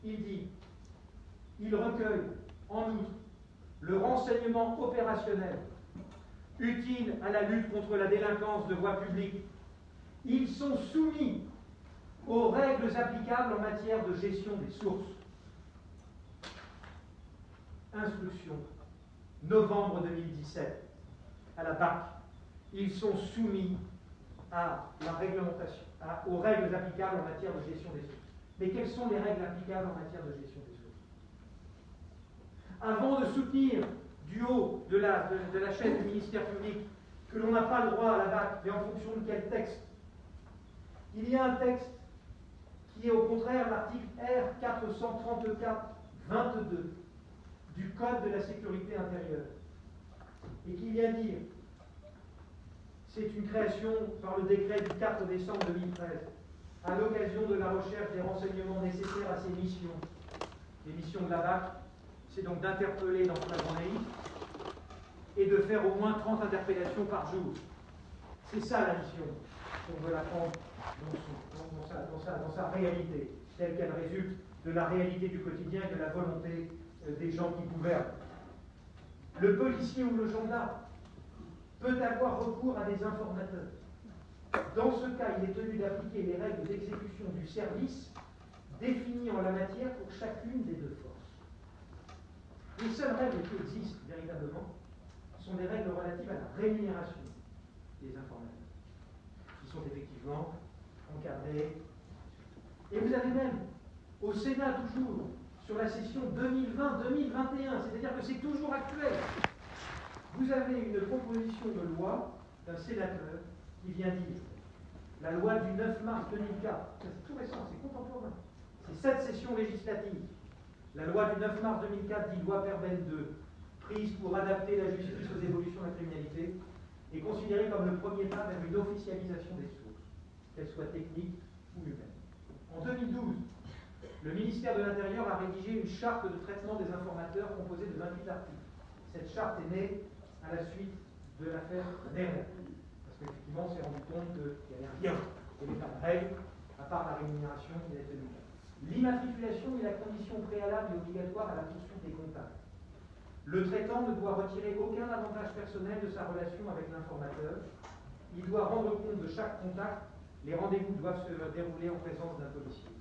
S2: Il dit, il recueille en outre le renseignement opérationnel utile à la lutte contre la délinquance de voie publique. Ils sont soumis aux règles applicables en matière de gestion des sources. Instruction, novembre 2017, à la BAC. Ils sont soumis à la réglementation, aux règles applicables en matière de gestion des sources. Mais quelles sont les règles applicables en matière de gestion des sources? Avant de soutenir du haut de la chaîne du ministère public que l'on n'a pas le droit à la BAC, mais en fonction de quel texte? Il y a un texte qui est au contraire l'article R 434-22 du Code de la sécurité intérieure et qui vient dire, c'est une création par le décret du 4 décembre 2013, à l'occasion de la recherche des renseignements nécessaires à ces missions. Les missions de la BAC, c'est donc d'interpeller dans flagrant délit et de faire au moins 30 interpellations par jour. C'est ça la mission qu'on veut la prendre dans sa réalité, telle qu'elle résulte de la réalité du quotidien et de la volonté des gens qui gouvernent. Le policier ou le gendarme peut avoir recours à des informateurs. Dans ce cas, il est tenu d'appliquer les règles d'exécution du service définies en la matière pour chacune des deux forces. Les seules règles qui existent véritablement sont des règles relatives à la rémunération des informateurs, qui sont effectivement encadrées. Et vous avez même, au Sénat toujours, sur la session 2020-2021, c'est-à-dire que c'est toujours actuel, vous avez une proposition de loi d'un sénateur qui vient dire la loi du 9 mars 2004, c'est tout récent, c'est contemporain, c'est cette session législative. La loi du 9 mars 2004 dit loi Perben 2, prise pour adapter la justice aux évolutions de la criminalité, est considérée comme le premier pas vers une officialisation des sources, qu'elles soient techniques ou humaines. En 2012, le ministère de l'Intérieur a rédigé une charte de traitement des informateurs composée de 28 articles. Cette charte est née à la suite de l'affaire Nerler. Parce qu'effectivement, on s'est rendu compte qu'il n'y avait rien, il n'y avait pas de règle, à part la rémunération qui était tenue. L'immatriculation est la condition préalable et obligatoire à la poursuite des contacts. Le traitant ne doit retirer aucun avantage personnel de sa relation avec l'informateur. Il doit rendre compte de chaque contact. Les rendez-vous doivent se dérouler en présence d'un policier.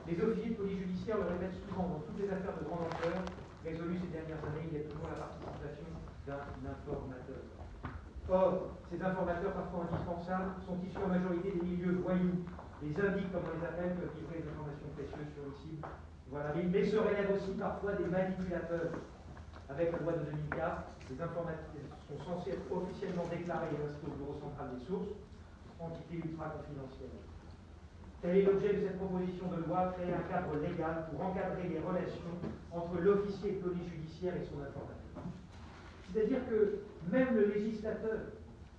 S2: Les officiers de police judiciaire le répètent souvent dans toutes les affaires de grande ampleur résolues ces dernières années, il y a toujours la participation d'un informateur. Or, ces informateurs parfois indispensables sont issus en majorité des milieux voyous. Les indiques, comme on les appelle, peuvent livrer des informations précieuses sur une cible. Voilà. Mais se révèlent aussi parfois des manipulateurs. Avec la loi de 2004, les informateurs sont censés être officiellement déclarés et inscrits au Bureau central des sources, entité ultra confidentielle. Tel est l'objet de cette proposition de loi, créer un cadre légal pour encadrer les relations entre l'officier de police judiciaire et son informateur. C'est-à-dire que même le législateur,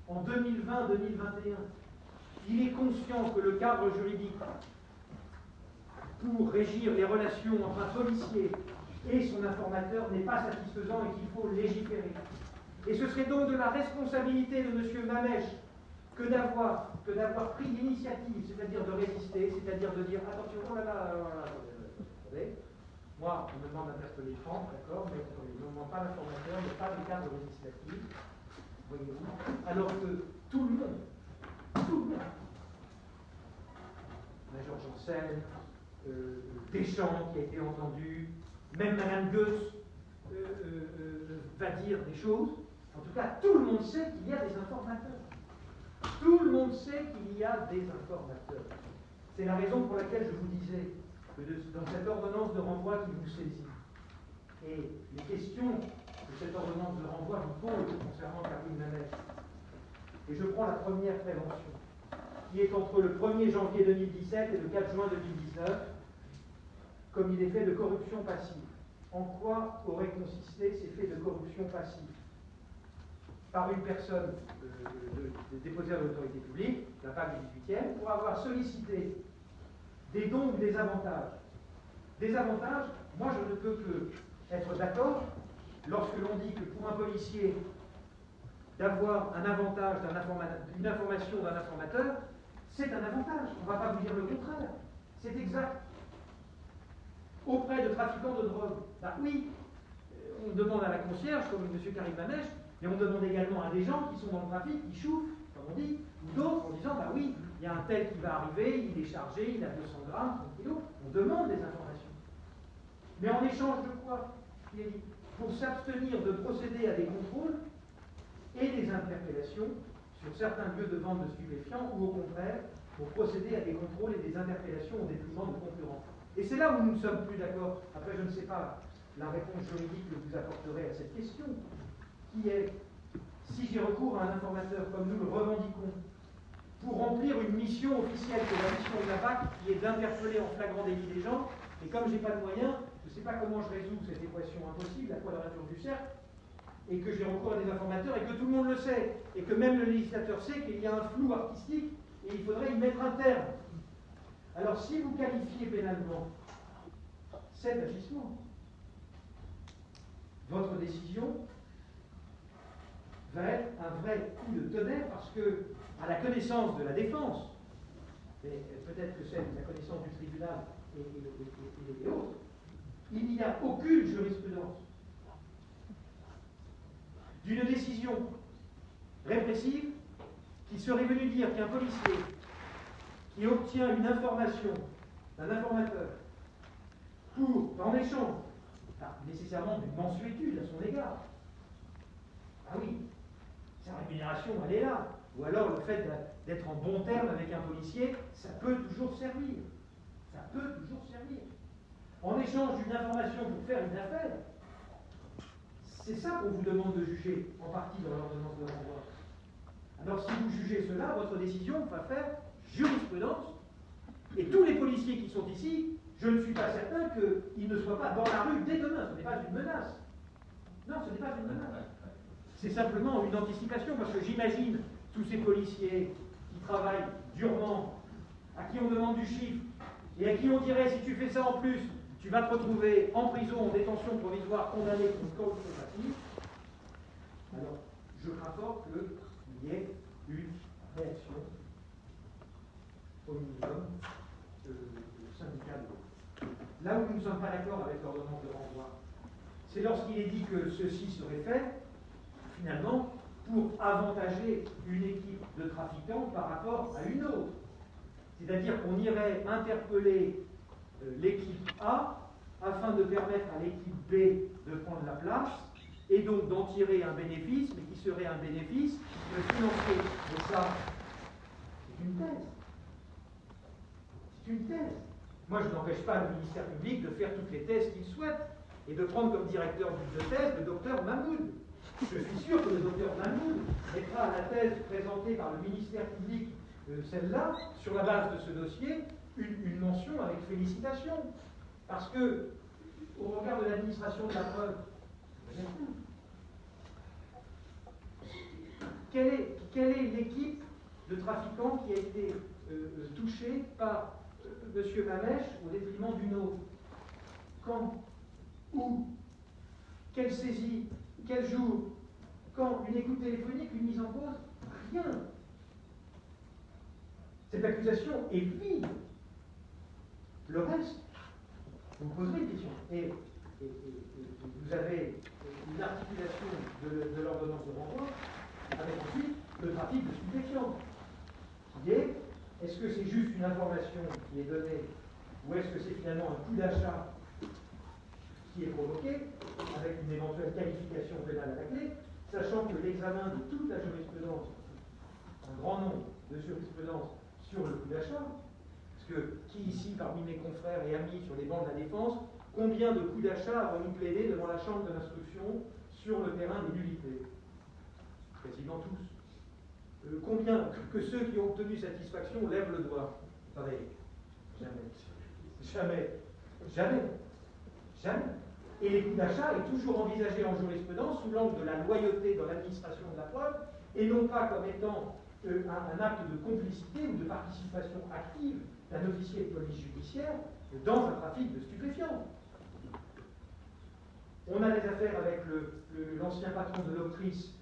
S2: en 2020-2021, il est conscient que le cadre juridique pour régir les relations entre un policier et son informateur n'est pas satisfaisant et qu'il faut légiférer. Et ce serait donc de la responsabilité de M. Mamèche que d'avoir pris l'initiative, c'est-à-dire de résister, c'est-à-dire de dire attention, oh là là, attendez, Moi, on me demande d'interpeller Franck, d'accord, mais on ne me demande pas l'informateur, il n'y a pas de cadre législatif, voyez-vous. Alors que tout le monde, Major Janssen, Deschamps qui a été entendu, même Madame Goetz va dire des choses. En tout cas, tout le monde sait qu'il y a des informateurs. Tout le monde sait qu'il y a des informateurs. C'est la raison pour laquelle je vous disais que dans cette ordonnance de renvoi qui vous saisit, et les questions que cette ordonnance de renvoi vous pose concernant Karim Mamech, et je prends la première prévention, qui est entre le 1er janvier 2017 et le 4 juin 2019, comme il est fait de corruption passive. En quoi auraient consisté ces faits de corruption passive? Par une personne dépositaire de l'autorité publique, la PAC du 18e, pour avoir sollicité des dons ou des avantages. Des avantages, moi je ne peux que être d'accord lorsque l'on dit que pour un policier, d'avoir un avantage une information d'un informateur, c'est un avantage. On ne va pas vous dire le contraire. C'est exact. Auprès de trafiquants de drogue, bah oui, on demande à la concierge, comme M. Karim Mamech, mais on demande également à des gens qui sont dans le trafic, qui chauffent, comme on dit, ou d'autres, en disant, bah oui, il y a un tel qui va arriver, il est chargé, il a 200 grammes, 30 kilos. On demande des informations. Mais en échange de quoi? Pour s'abstenir de procéder à des contrôles et des interpellations sur certains lieux de vente de stupéfiants, ou au contraire, pour procéder à des contrôles et des interpellations au détriment de concurrents. Et c'est là où nous ne sommes plus d'accord. Après, je ne sais pas la réponse juridique que vous apporterez à cette question, qui est, si j'ai recours à un informateur comme nous le revendiquons, pour remplir une mission officielle, qui est la mission de la PAC, qui est d'interpeller en flagrant délit des gens, et comme je n'ai pas de moyens, je ne sais pas comment je résous cette équation impossible, la quadrature du cercle, et que j'ai recours à des informateurs, et que tout le monde le sait, et que même le législateur sait qu'il y a un flou artistique, et il faudrait y mettre un terme. Alors si vous qualifiez pénalement cet agissement, votre décision va être un vrai coup de tonnerre, parce que, à la connaissance de la défense, mais peut-être que c'est la connaissance du tribunal et autres, il n'y a aucune jurisprudence d'une décision répressive qui serait venue dire qu'un policier qui obtient une information d'un informateur en échange, nécessairement d'une mensuétude à son égard, ah oui, sa rémunération, elle est là. Ou alors le fait d'être en bon terme avec un policier, ça peut toujours servir. Ça peut toujours servir. En échange d'une information pour faire une affaire, c'est ça qu'on vous demande de juger, en partie dans l'ordonnance de renvoi. Alors si vous jugez cela, votre décision va faire jurisprudence, et tous les policiers qui sont ici, je ne suis pas certain qu'ils ne soient pas dans la rue dès demain. Ce n'est pas une menace. Non, ce n'est pas une menace. C'est simplement une anticipation, parce que j'imagine tous ces policiers qui travaillent durement, à qui on demande du chiffre, et à qui on dirait, si tu fais ça en plus, tu vas te retrouver en prison, en détention provisoire, condamné pour une corruption passive. Alors, je crains fort qu'il y ait une réaction, au minimum, syndicale. Là où nous ne sommes pas d'accord avec l'ordonnance de renvoi, c'est lorsqu'il est dit que ceci serait fait, finalement, pour avantager une équipe de trafiquants par rapport à une autre. C'est-à-dire qu'on irait interpeller l'équipe A afin de permettre à l'équipe B de prendre la place et donc d'en tirer un bénéfice, mais qui serait un bénéfice financier. Mais ça, c'est une thèse. C'est une thèse. Moi, je n'empêche pas le ministère public de faire toutes les thèses qu'il souhaite et de prendre comme directeur de thèse le docteur Mahmoud. Je suis sûr que le docteur Mahmoud mettra à la thèse présentée par le ministère public, celle-là, sur la base de ce dossier, une mention avec félicitations. Parce que, au regard de l'administration de la preuve, quelle est l'équipe de trafiquants qui a été touchée par M. Mamech au détriment d'une autre? Quand? Où? Quelle saisie? Quel jour? Quand? Une écoute téléphonique? Une mise en cause? Rien. Cette accusation est vide. Le reste, vous poserez une question. Et vous avez une articulation de l'ordonnance de renvoi avec ensuite le trafic de stupéfiants, qui est-ce que c'est juste une information qui est donnée, ou est-ce que c'est finalement un coup d'achat qui est provoqué, avec une éventuelle qualification pénale à la clé, sachant que l'examen de toute la jurisprudence, un grand nombre de jurisprudences sur le coup d'achat, parce que qui ici, parmi mes confrères et amis sur les bancs de la défense, combien de coups d'achat avons-nous plaidé devant la chambre de l'instruction sur le terrain des nullités? Quasiment tous. Combien que ceux qui ont obtenu satisfaction lèvent le doigt? Attendez, jamais. Et les coups d'achat est toujours envisagé en jurisprudence sous l'angle de la loyauté dans l'administration de la preuve, et non pas comme étant un acte de complicité ou de participation active d'un officier de police judiciaire dans un trafic de stupéfiants. On a des affaires avec l'ancien patron de l'Octrice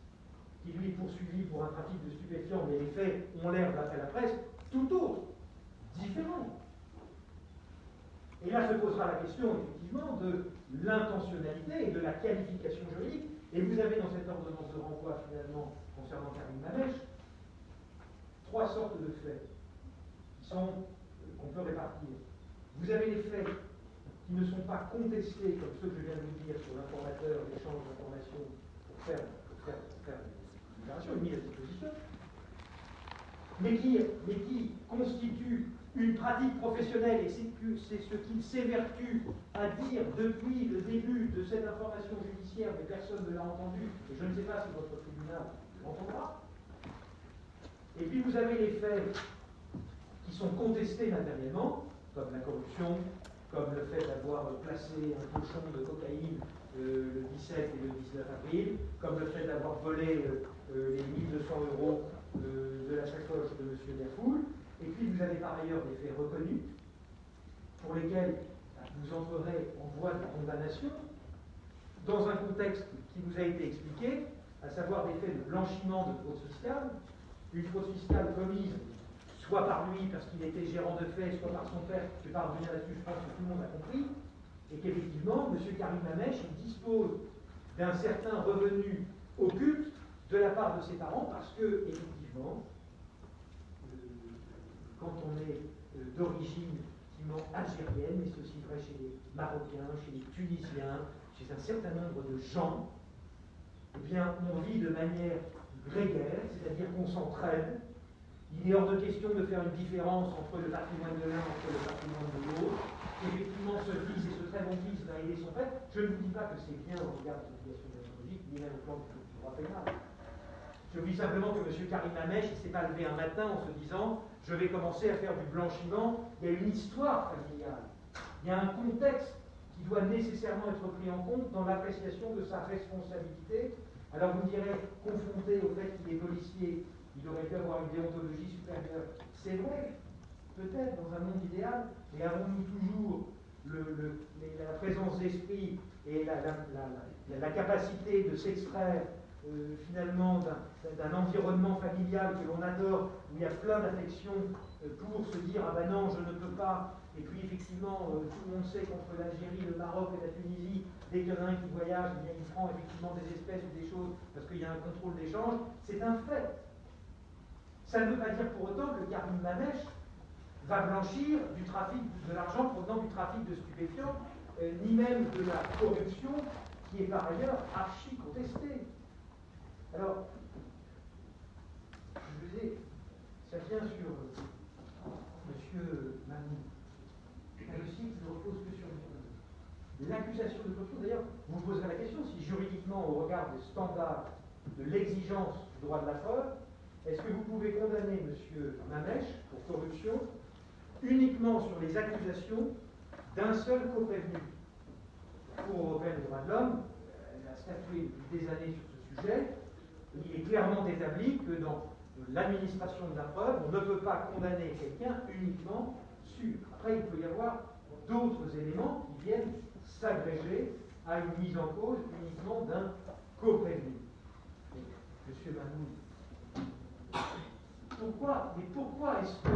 S2: qui lui est poursuivi pour un trafic de stupéfiants, mais les faits ont l'air, d'après la presse, tout autre, différent. Et là se posera la question, effectivement, de l'intentionnalité et de la qualification juridique. Et vous avez dans cette ordonnance de renvoi, finalement, concernant Karim Mamech, 3 sortes de faits qu'on peut répartir. Vous avez les faits qui ne sont pas contestés, comme ceux que je viens de vous dire sur l'informateur, l'échange d'informations pour faire une déclaration, une mise à disposition, mais qui constituent une pratique professionnelle, et c'est ce qu'il s'évertue à dire depuis le début de cette information judiciaire, mais personne ne l'a entendu, et je ne sais pas si votre tribunal l'entendra. Et puis vous avez les faits qui sont contestés matériellement, comme la corruption, comme le fait d'avoir placé un pochon de cocaïne le 17 et le 19 avril, comme le fait d'avoir volé les 1200 € de la sacoche de M. Derfoul. Et puis vous avez par ailleurs des faits reconnus, pour lesquels vous entrerez en voie de condamnation, dans un contexte qui vous a été expliqué, à savoir des faits de blanchiment de fraude fiscale, une fraude fiscale commise soit par lui parce qu'il était gérant de fait, soit par son père, je ne vais pas revenir là-dessus, je pense que tout le monde a compris, et qu'effectivement, M. Karim Mamech dispose d'un certain revenu occulte de la part de ses parents, parce que, effectivement, quand on est d'origine effectivement algérienne, mais c'est aussi vrai chez les Marocains, chez les Tunisiens, chez un certain nombre de gens, eh bien, on vit de manière grégaire, c'est-à-dire qu'on s'entraide. Il est hors de question de faire une différence entre le patrimoine de l'un et le patrimoine de l'autre. Effectivement, ce fils et ce très bon fils va aider son père. Je ne vous dis pas que c'est bien au regard de l'obligation déontologique, ni même au plan du droit pénal. Je vous dis simplement que M. Karim Mamech ne s'est pas levé un matin en se disant « je vais commencer à faire du blanchiment ». Il y a une histoire familiale. Il y a un contexte qui doit nécessairement être pris en compte dans l'appréciation de sa responsabilité. Alors vous me direz, confronté au fait qu'il est policier, il aurait pu avoir une déontologie supérieure. C'est vrai, peut-être dans un monde idéal, mais avons-nous toujours la présence d'esprit et la capacité de s'extraire finalement d'un environnement familial que l'on adore, où il y a plein d'affections pour se dire ah ben non, je ne peux pas. Et puis effectivement, tout le monde sait qu'entre l'Algérie, le Maroc et la Tunisie, dès qu'il y en a un qui voyage, eh bien, il prend effectivement des espèces ou des choses parce qu'il y a un contrôle d'échange. C'est un fait. Ça ne veut pas dire pour autant que Karim Mamech va blanchir du trafic de l'argent provenant du trafic de stupéfiants, ni même de la corruption qui est par ailleurs archi contestée. Alors, je vous disais, ça vient sur M. Mamou. Le dossier qui ne repose que sur l'accusation de corruption. D'ailleurs, vous vous poserez la question si juridiquement, au regard des standards de l'exigence du droit de la preuve, est-ce que vous pouvez condamner M. Mamech pour corruption uniquement sur les accusations d'un seul co-prévenu? La Cour européenne des droits de l'homme a statué depuis des années sur ce sujet. Il est clairement établi que dans l'administration de la preuve, on ne peut pas condamner quelqu'un uniquement sur. Après, il peut y avoir d'autres éléments qui viennent s'agréger à une mise en cause uniquement d'un co-prévenu. Monsieur Mamou, pourquoi est-ce que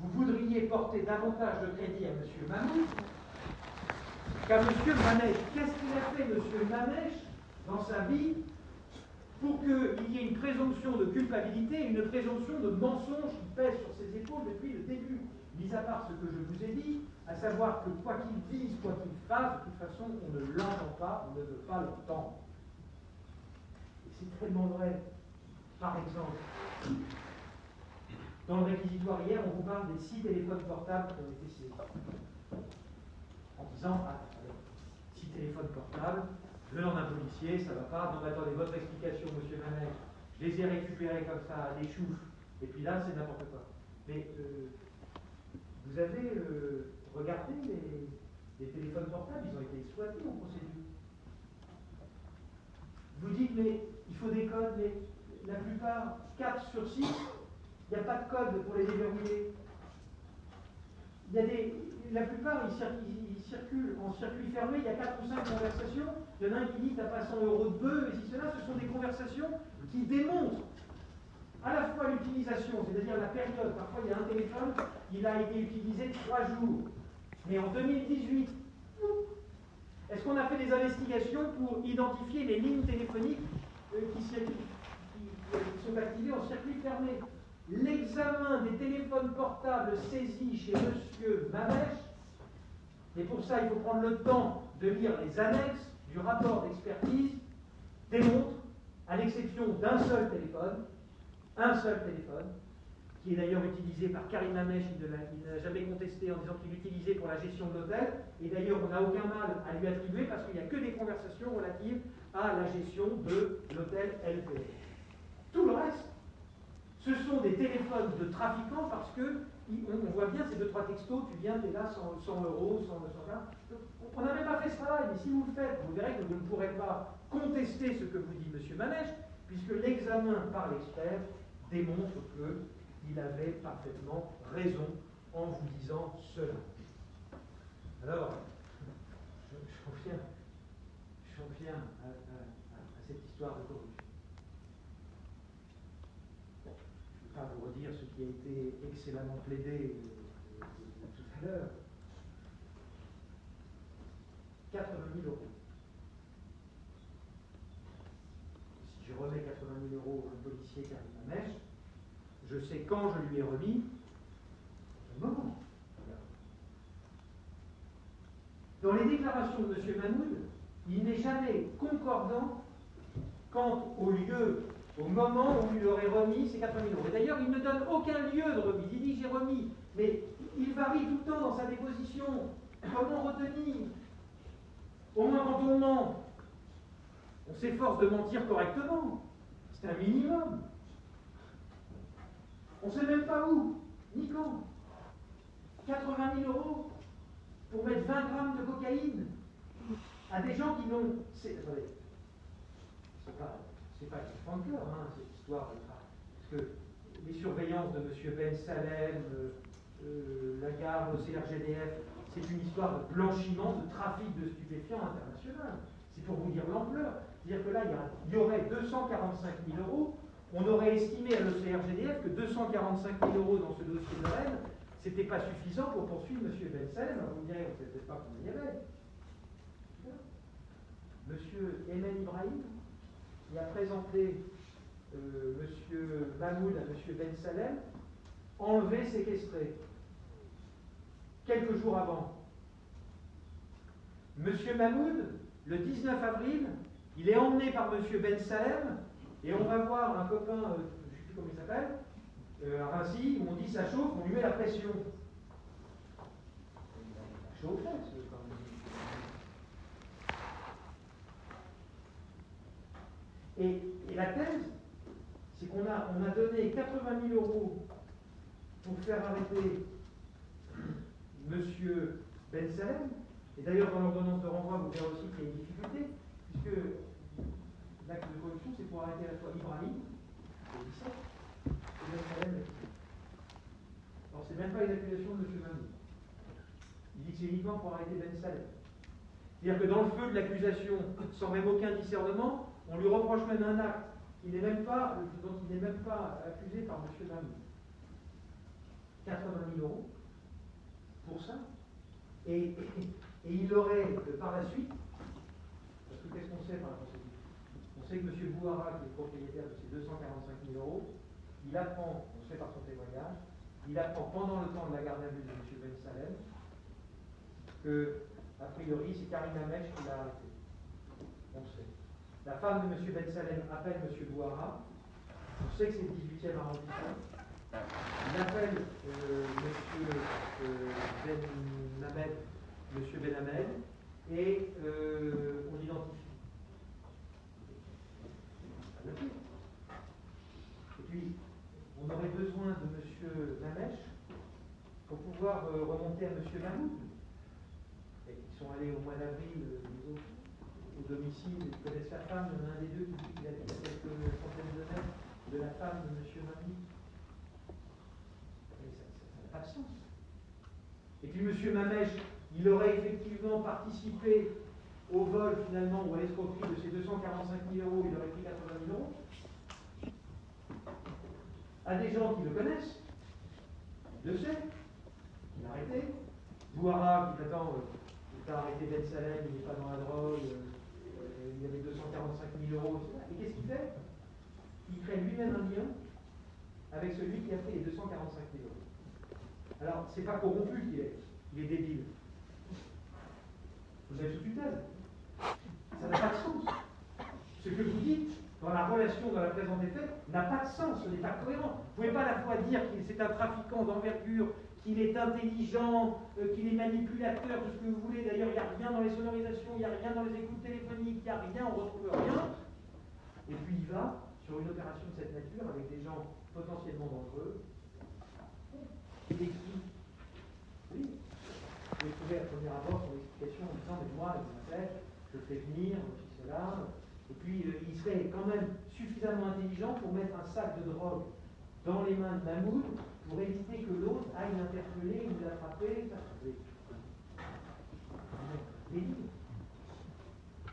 S2: vous voudriez porter davantage de crédit à M. Mamou qu'à M. Manèche. Qu'est-ce qu'il a fait, M. Manèche, dans sa vie, pour qu'il y ait une présomption de culpabilité et une présomption de mensonge qui pèse sur ses épaules depuis le début, mis à part ce que je vous ai dit, à savoir que quoi qu'il dise, quoi qu'il fasse, de toute façon, on ne l'entend pas, on ne veut pas l'entendre. Et c'est tellement vrai. Par exemple, dans le réquisitoire hier, on vous parle des 6 téléphones portables qui ont été saisis. En disant, ah, alors, 6 téléphones portables, venant d'un policier, ça ne va pas. Non, mais attendez, votre explication, monsieur Manèche, je les ai récupérés comme ça, à des choufs, et puis là, c'est n'importe quoi. Mais vous avez regardé les téléphones portables, ils ont été exploités en procédure. Vous dites, mais il faut des codes, mais la plupart, 4 sur 6, il n'y a pas de code pour les déverrouiller. La plupart, ils circulent en circuit fermé, il y a 4 ou 5 conversations. Il y en a un qui dit, t'as pas 100 € de bœuf, et si cela, ce sont des conversations qui démontrent à la fois l'utilisation, c'est-à-dire la période. Parfois, il y a un téléphone, il a été utilisé 3 jours. Mais en 2018, est-ce qu'on a fait des investigations pour identifier les lignes téléphoniques qui sont activées en circuit fermé? L'examen des téléphones portables saisis chez M. Manèche, et pour ça il faut prendre le temps de lire les annexes du rapport d'expertise, démontre, à l'exception d'un seul téléphone, qui est d'ailleurs utilisé par Karim Manèche, il n'a jamais contesté en disant qu'il l'utilisait pour la gestion de l'hôtel, et d'ailleurs on n'a aucun mal à lui attribuer parce qu'il n'y a que des conversations relatives à la gestion de l'hôtel LPR. Tout le reste, ce sont des téléphones de trafiquants parce que on voit bien ces 2-3 textos, tu viens, tu es là, 100 €, 100, 120. On n'avait pas fait ce travail, mais si vous le faites, vous verrez que vous ne pourrez pas contester ce que vous dit M. Manèche, puisque l'examen par l'expert démontre qu'il avait parfaitement raison en vous disant cela. Alors, j'en viens à cette histoire de corruption. Je ne vais pas vous redire ce qui a été excellemment plaidé tout à l'heure. 80 000 €. Si je remets 80 000 € à un policier Karim Manèche, je sais quand je lui ai remis, au moment. Dans les déclarations de M. Mahmoud, il n'est jamais concordant quant au lieu, au moment où il aurait remis ces 80 000 €. Et d'ailleurs, il ne donne aucun lieu de remise. Il dit j'ai remis, mais il varie tout le temps dans sa déposition. Comment retenir? Au moins quand on ment, on s'efforce de mentir correctement. C'est un minimum. On ne sait même pas où, ni quand. 80 000 € pour mettre 20 grammes de cocaïne à des gens qui n'ont... Attendez, c'est pas qui fend le cœur, hein, cette histoire. Parce que les surveillances de M. Ben Salem, la garde au CRGDF, c'est une histoire de blanchiment, de trafic de stupéfiants international. C'est pour vous dire l'ampleur. C'est-à-dire que là, il y aurait 245 000 €. On aurait estimé à l'OCRGDF que 245 000 € dans ce dossier de Rennes, ce n'était pas suffisant pour poursuivre M. Ben Salem. Alors vous me direz, on ne sait pas combien il y avait. M. Emen Ibrahim, qui a présenté M. Mahmoud à M. Ben Salem, enlevé, séquestré, quelques jours avant. M. Mahmoud, le 19 avril, il est emmené par M. Ben Salem, et on va voir un copain, je ne sais plus comment il s'appelle, à Rassi, où on dit ça chauffe, on lui met la pression. Ça chauffait, quand même. Et la thèse, c'est qu'on a donné 80 000 € pour faire arrêter M. Ben Salem. Et d'ailleurs, dans l'ordonnance de renvoi, vous verrez aussi qu'il y a une difficulté, puisque l'acte de corruption, c'est pour arrêter à la fois Ibrahim, le 17, et Ben Salem. Alors, c'est même pas une accusation de M. Mahmoud. Il dit que c'est uniquement pour arrêter Ben Salem. C'est-à-dire que dans le feu de l'accusation, sans même aucun discernement, on lui reproche même un acte dont il n'est même pas accusé par M. Mahmoud. 80 000 € pour ça. Et Et il aurait, par la suite, parce que qu'est-ce qu'on sait par la procédure? On sait que M. Bouhara, qui est propriétaire de ces 245 000 euros, il apprend, on sait par son témoignage, il apprend pendant le temps de la garde à vue de M. Ben Salem que, a priori, c'est Karina Mech qui l'a arrêté. On sait. La femme de M. Ben Salem appelle M. Bouhara. On sait que c'est le 18e arrondissement. Il appelle M. Ben Hamed, et on l'identifie. Et puis, on aurait besoin de M. Mamech pour pouvoir remonter à M. Mahmoud. Et ils sont allés au mois d'avril, les autres, au domicile, ils connaissent la femme, il y en a un des deux qui dit qu'il habite à quelques centaines de mètres de la femme de M. Mahmoud. Et ça n'a pas de sens. Et puis M. Mamech, il aurait effectivement participé au vol finalement ou à l'escroquerie de ces 245 000 euros, il aurait pris 80 000 euros, à des gens qui le connaissent, le sait, il a arrêté. Bouhara qui t'attend, il a arrêté Ben Salem, il n'est pas dans la drogue, il y avait 245 000 euros, etc. Et qu'est-ce qu'il fait? Il crée lui-même un lien avec celui qui a pris les 245 000 euros. Alors, c'est pas corrompu qu'il est, il est débile. Vous avez sous tutelle. Ça n'a pas de sens. Ce que vous dites dans la relation, dans la présence des faits, n'a pas de sens, ce n'est pas cohérent. Vous ne pouvez pas à la fois dire qu'il c'est un trafiquant d'envergure, qu'il est intelligent, qu'il est manipulateur, tout ce que vous voulez. D'ailleurs, il n'y a rien dans les sonorisations, il n'y a rien dans les écoutes téléphoniques, il n'y a rien, on ne retrouve rien. Et puis il va sur une opération de cette nature avec des gens potentiellement dangereux. Et qui, oui, vous trouvez à premier abord son explication en disant, mais moi, je fais venir, cela. Et puis, il serait quand même suffisamment intelligent pour mettre un sac de drogue dans les mains de Mahmoud pour éviter que l'autre aille l'interpeller ou l'attraper.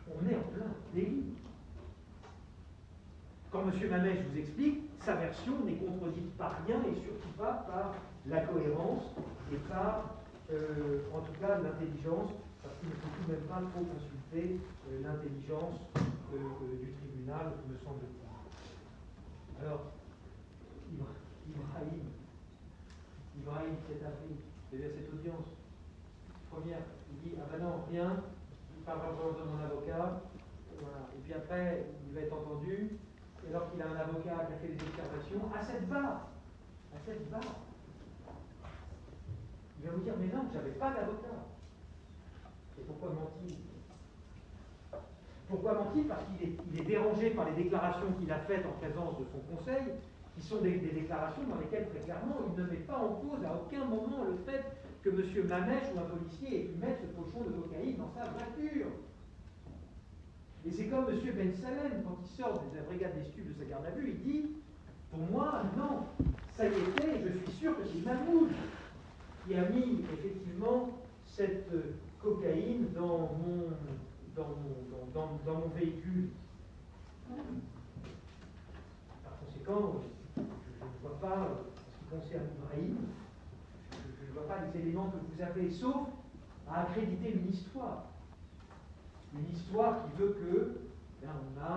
S2: On est en plein délit. Quand M. Mamech vous explique, sa version n'est contredite par rien et surtout pas par la cohérence et par, en tout cas, l'intelligence, parce qu'il ne faut tout de même pas trop consulter l'intelligence du tribunal, me semble-t-il. Alors, Ibrahim, cet avril, il y a cette audience. Première, il dit, ah ben non, rien, il parle en de mon avocat, voilà. Et puis après, il va être entendu, et alors qu'il a un avocat qui a fait des observations, à cette barre, il va vous dire, mais non, j'avais pas d'avocat. Et pourquoi mentir? Pourquoi mentir? Parce qu'il est dérangé par les déclarations qu'il a faites en présence de son conseil, qui sont des déclarations dans lesquelles, très clairement, il ne met pas en cause à aucun moment le fait que M. Mamech ou un policier ait pu mettre ce pochon de cocaïne dans sa voiture. Et c'est comme M. Ben Salem, quand il sort de la brigade des stupes de sa garde à vue, il dit, pour moi, non, ça y était, je suis sûr que c'est Mahmoud qui a mis effectivement cette cocaïne dans mon véhicule. Par conséquent, je ne vois pas, en ce qui concerne Ibrahim, je ne vois pas les éléments que vous avez, sauf à accréditer une histoire. Une histoire qui veut que, on a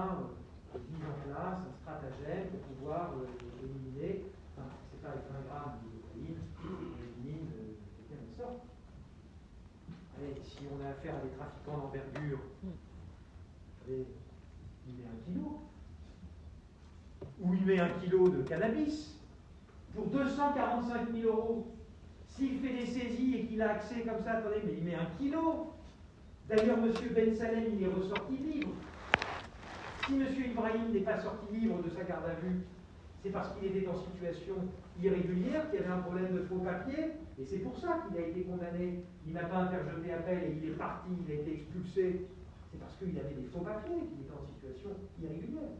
S2: mis en place un stratagème pour pouvoir éliminer, enfin, c'est pas avec 20 grammes de cocaïne, on élimine quelqu'un de sorte. Allez, si on a affaire à des trafiquants d'envergure, il met 1 kilo. Ou il met 1 kilo de cannabis pour 245 000 euros. S'il fait des saisies et qu'il a accès comme ça, attendez, mais il met 1 kilo. D'ailleurs, M. Ben Salem, il est ressorti libre. Si M. Ibrahim n'est pas sorti libre de sa garde à vue, c'est parce qu'il était en situation irrégulière, qu'il y avait un problème de faux papiers, et c'est pour ça qu'il a été condamné. Il n'a pas interjeté appel et il est parti, il a été expulsé. C'est parce qu'il avait des faux papiers, qu'il était en situation irrégulière.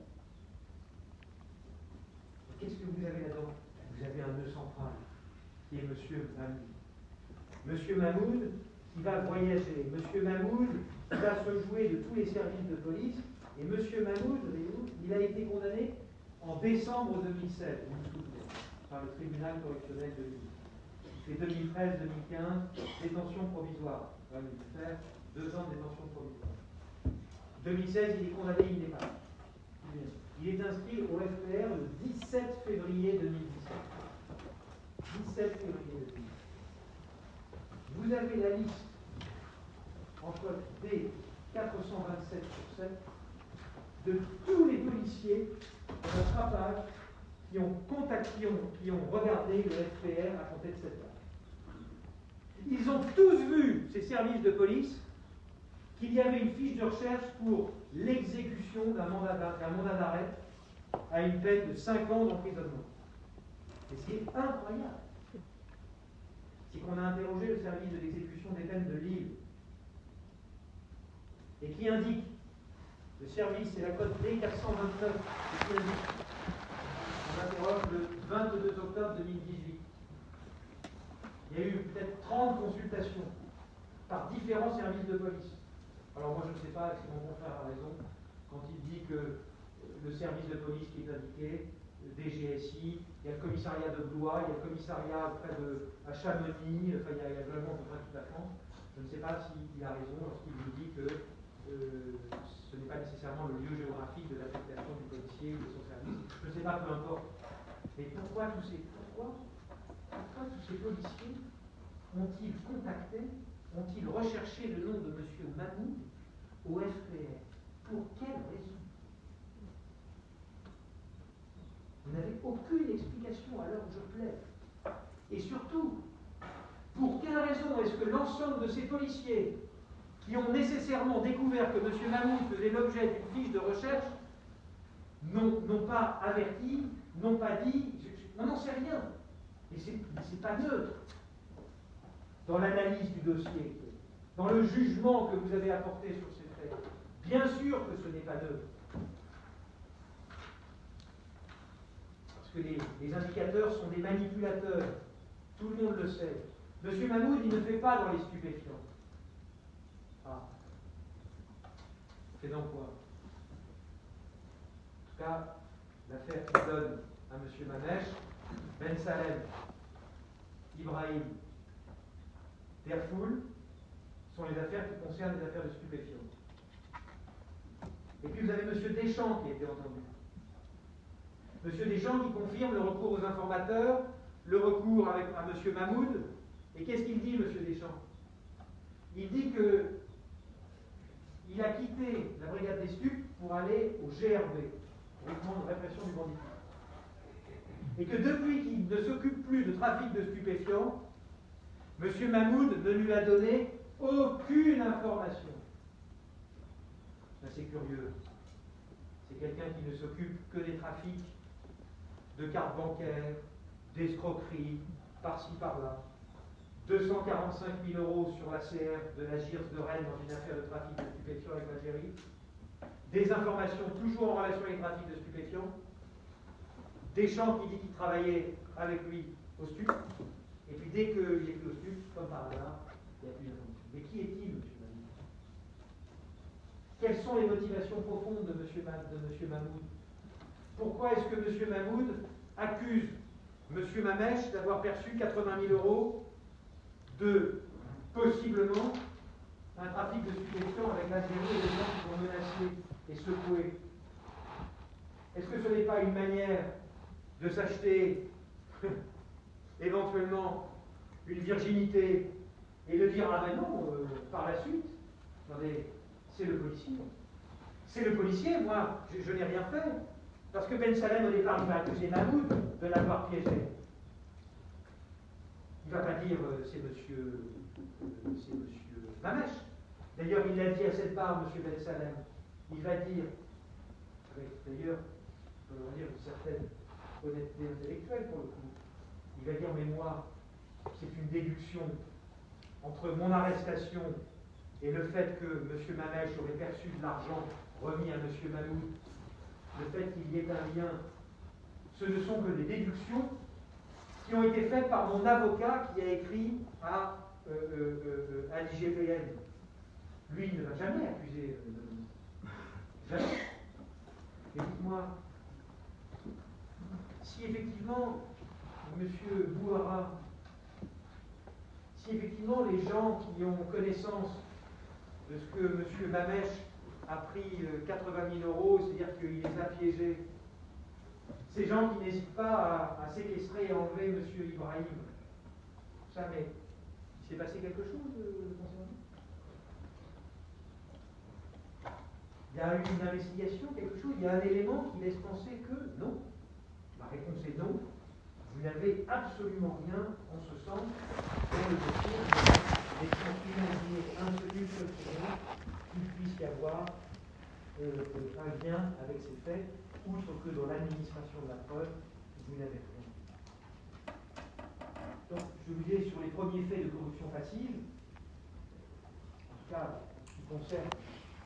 S2: Qu'est-ce que vous avez là-dedans? Vous avez un nœud central, qui est M. Mahmoud. M. Mahmoud, qui va voyager. M. Mahmoud, qui va se jouer de tous les services de police. Et M. Mahmoud, il a été condamné en décembre 2016, vous vous souvenez, par le tribunal correctionnel de Lille. et 2013-2015, détention provisoire. Il dû faire 2 ans de détention provisoire. 2016, il est condamné, il n'est pas. Il est inscrit au FPR le 17 février 2017. 17 février 2017. Vous avez la liste entre des 427 sur 7 de tous les policiers de notre appart qui ont regardé le FPR à compter de cette date. Ils ont tous vu, ces services de police, qu'il y avait une fiche de recherche pour l'exécution d'un mandat d'arrêt à une peine de 5 ans d'emprisonnement. Et ce qui est incroyable, c'est qu'on a interrogé le service de l'exécution des peines de Lille et qui indique, le service, c'est la code D429, et qui indique, on interroge le 22 octobre 2018. Il y a eu peut-être 30 consultations par différents services de police. Alors moi je ne sais pas si mon confrère a raison quand il dit que le service de police qui est indiqué, DGSI, il y a le commissariat de Blois, il y a le commissariat près à Chamonix, enfin il y a vraiment à peu près toute la France. Je ne sais pas s'il a raison lorsqu'il vous dit que ce n'est pas nécessairement le lieu géographique de l'affectation du policier ou de son service. Je ne sais pas, peu importe. Mais pourquoi tous ces policiers ont-ils contacté, ont-ils recherché le nom de M. Mahmoud au FPR? Pour quelle raison? Vous n'avez aucune explication à l'heure où je plaide. Et surtout, pour quelle raison est-ce que l'ensemble de ces policiers qui ont nécessairement découvert que M. Mahmoud faisait l'objet d'une fiche de recherche n'ont pas averti, n'ont pas dit, on n'en sait rien. Et c'est pas neutre dans l'analyse du dossier, dans le jugement que vous avez apporté sur ces faits. Bien sûr que ce n'est pas neutre. Parce que les indicateurs sont des manipulateurs. Tout le monde le sait. M. Mahmoud, il ne fait pas dans les stupéfiants. Ah. C'est dans quoi? En tout cas, l'affaire qui donne à M. Mamèche, Ben Salem, Ibrahim, Derfoul, sont les affaires qui concernent les affaires de stupéfiants. Et puis vous avez M. Deschamps qui a été entendu. M. Deschamps qui confirme le recours aux informateurs, le recours à M. Mahmoud. Et qu'est-ce qu'il dit, M. Deschamps? Il dit que il a quitté la brigade des stupes pour aller au GRB, groupement de répression du banditisme. Et que depuis qu'il ne s'occupe plus de trafic de stupéfiants, M. Mahmoud ne lui a donné aucune information. C'est curieux. C'est quelqu'un qui ne s'occupe que des trafics de cartes bancaires, d'escroqueries, par-ci par-là. 245 000 € sur la CR de la GIRS de Rennes dans une affaire de trafic de stupéfiants avec l'Algérie. Des informations toujours en relation avec le trafic de stupéfiants. Deschamps qui dit qu'il travaillait avec lui au stup. Et puis dès qu'il est plus au stup, comme par hasard, il n'y a plus d'informations. Mais qui est-il, M. Mahmoud? Quelles sont les motivations profondes de M. Mahmoud? Pourquoi est-ce que M. Mahmoud accuse M. Mamèche d'avoir perçu 80 000 € de, possiblement, un trafic de stupéfiants avec l'Algérie et des gens qui sont menacés et secoués? Est-ce que ce n'est pas une manière de s'acheter éventuellement une virginité et de dire ah ben non, par la suite, attendez, c'est le policier. C'est le policier, moi, je n'ai rien fait. Parce que Ben Salem, au départ, il va accuser Mahmoud de l'avoir piégé. Il ne va pas dire c'est monsieur Mamèche. D'ailleurs, il l'a dit à cette barre, M. Ben Salem. Il va dire, avec d'ailleurs, on va dire une certaine honnêteté intellectuelle pour le coup, il va dire mais moi, c'est une déduction entre mon arrestation et le fait que M. Mamèche aurait perçu de l'argent remis à M. Mahmoud, le fait qu'il y ait un lien, ce ne sont que des déductions qui ont été faites par mon avocat qui a écrit à l'IGPN. Lui, il ne va jamais accuser jamais. Et dites-moi, si effectivement M. Bouhara si effectivement les gens qui ont connaissance de ce que M. Mamèche a pris 80 000 euros, c'est-à-dire qu'il les a piégés, ces gens qui n'hésitent pas à séquestrer et enlever M. Ibrahim, ça, mais il s'est passé quelque chose concernant? Il y a eu une investigation, quelque chose, il y a un élément qui laisse penser que non. La réponse est non. Vous n'avez absolument rien en ce sens dans le dossier des financiers une seule seconde qu'il puisse y avoir un lien avec ces faits, outre que dans l'administration de la preuve, vous n'avez rien. Donc, je vous disais sur les premiers faits de corruption passive, en tout cas, qui concerne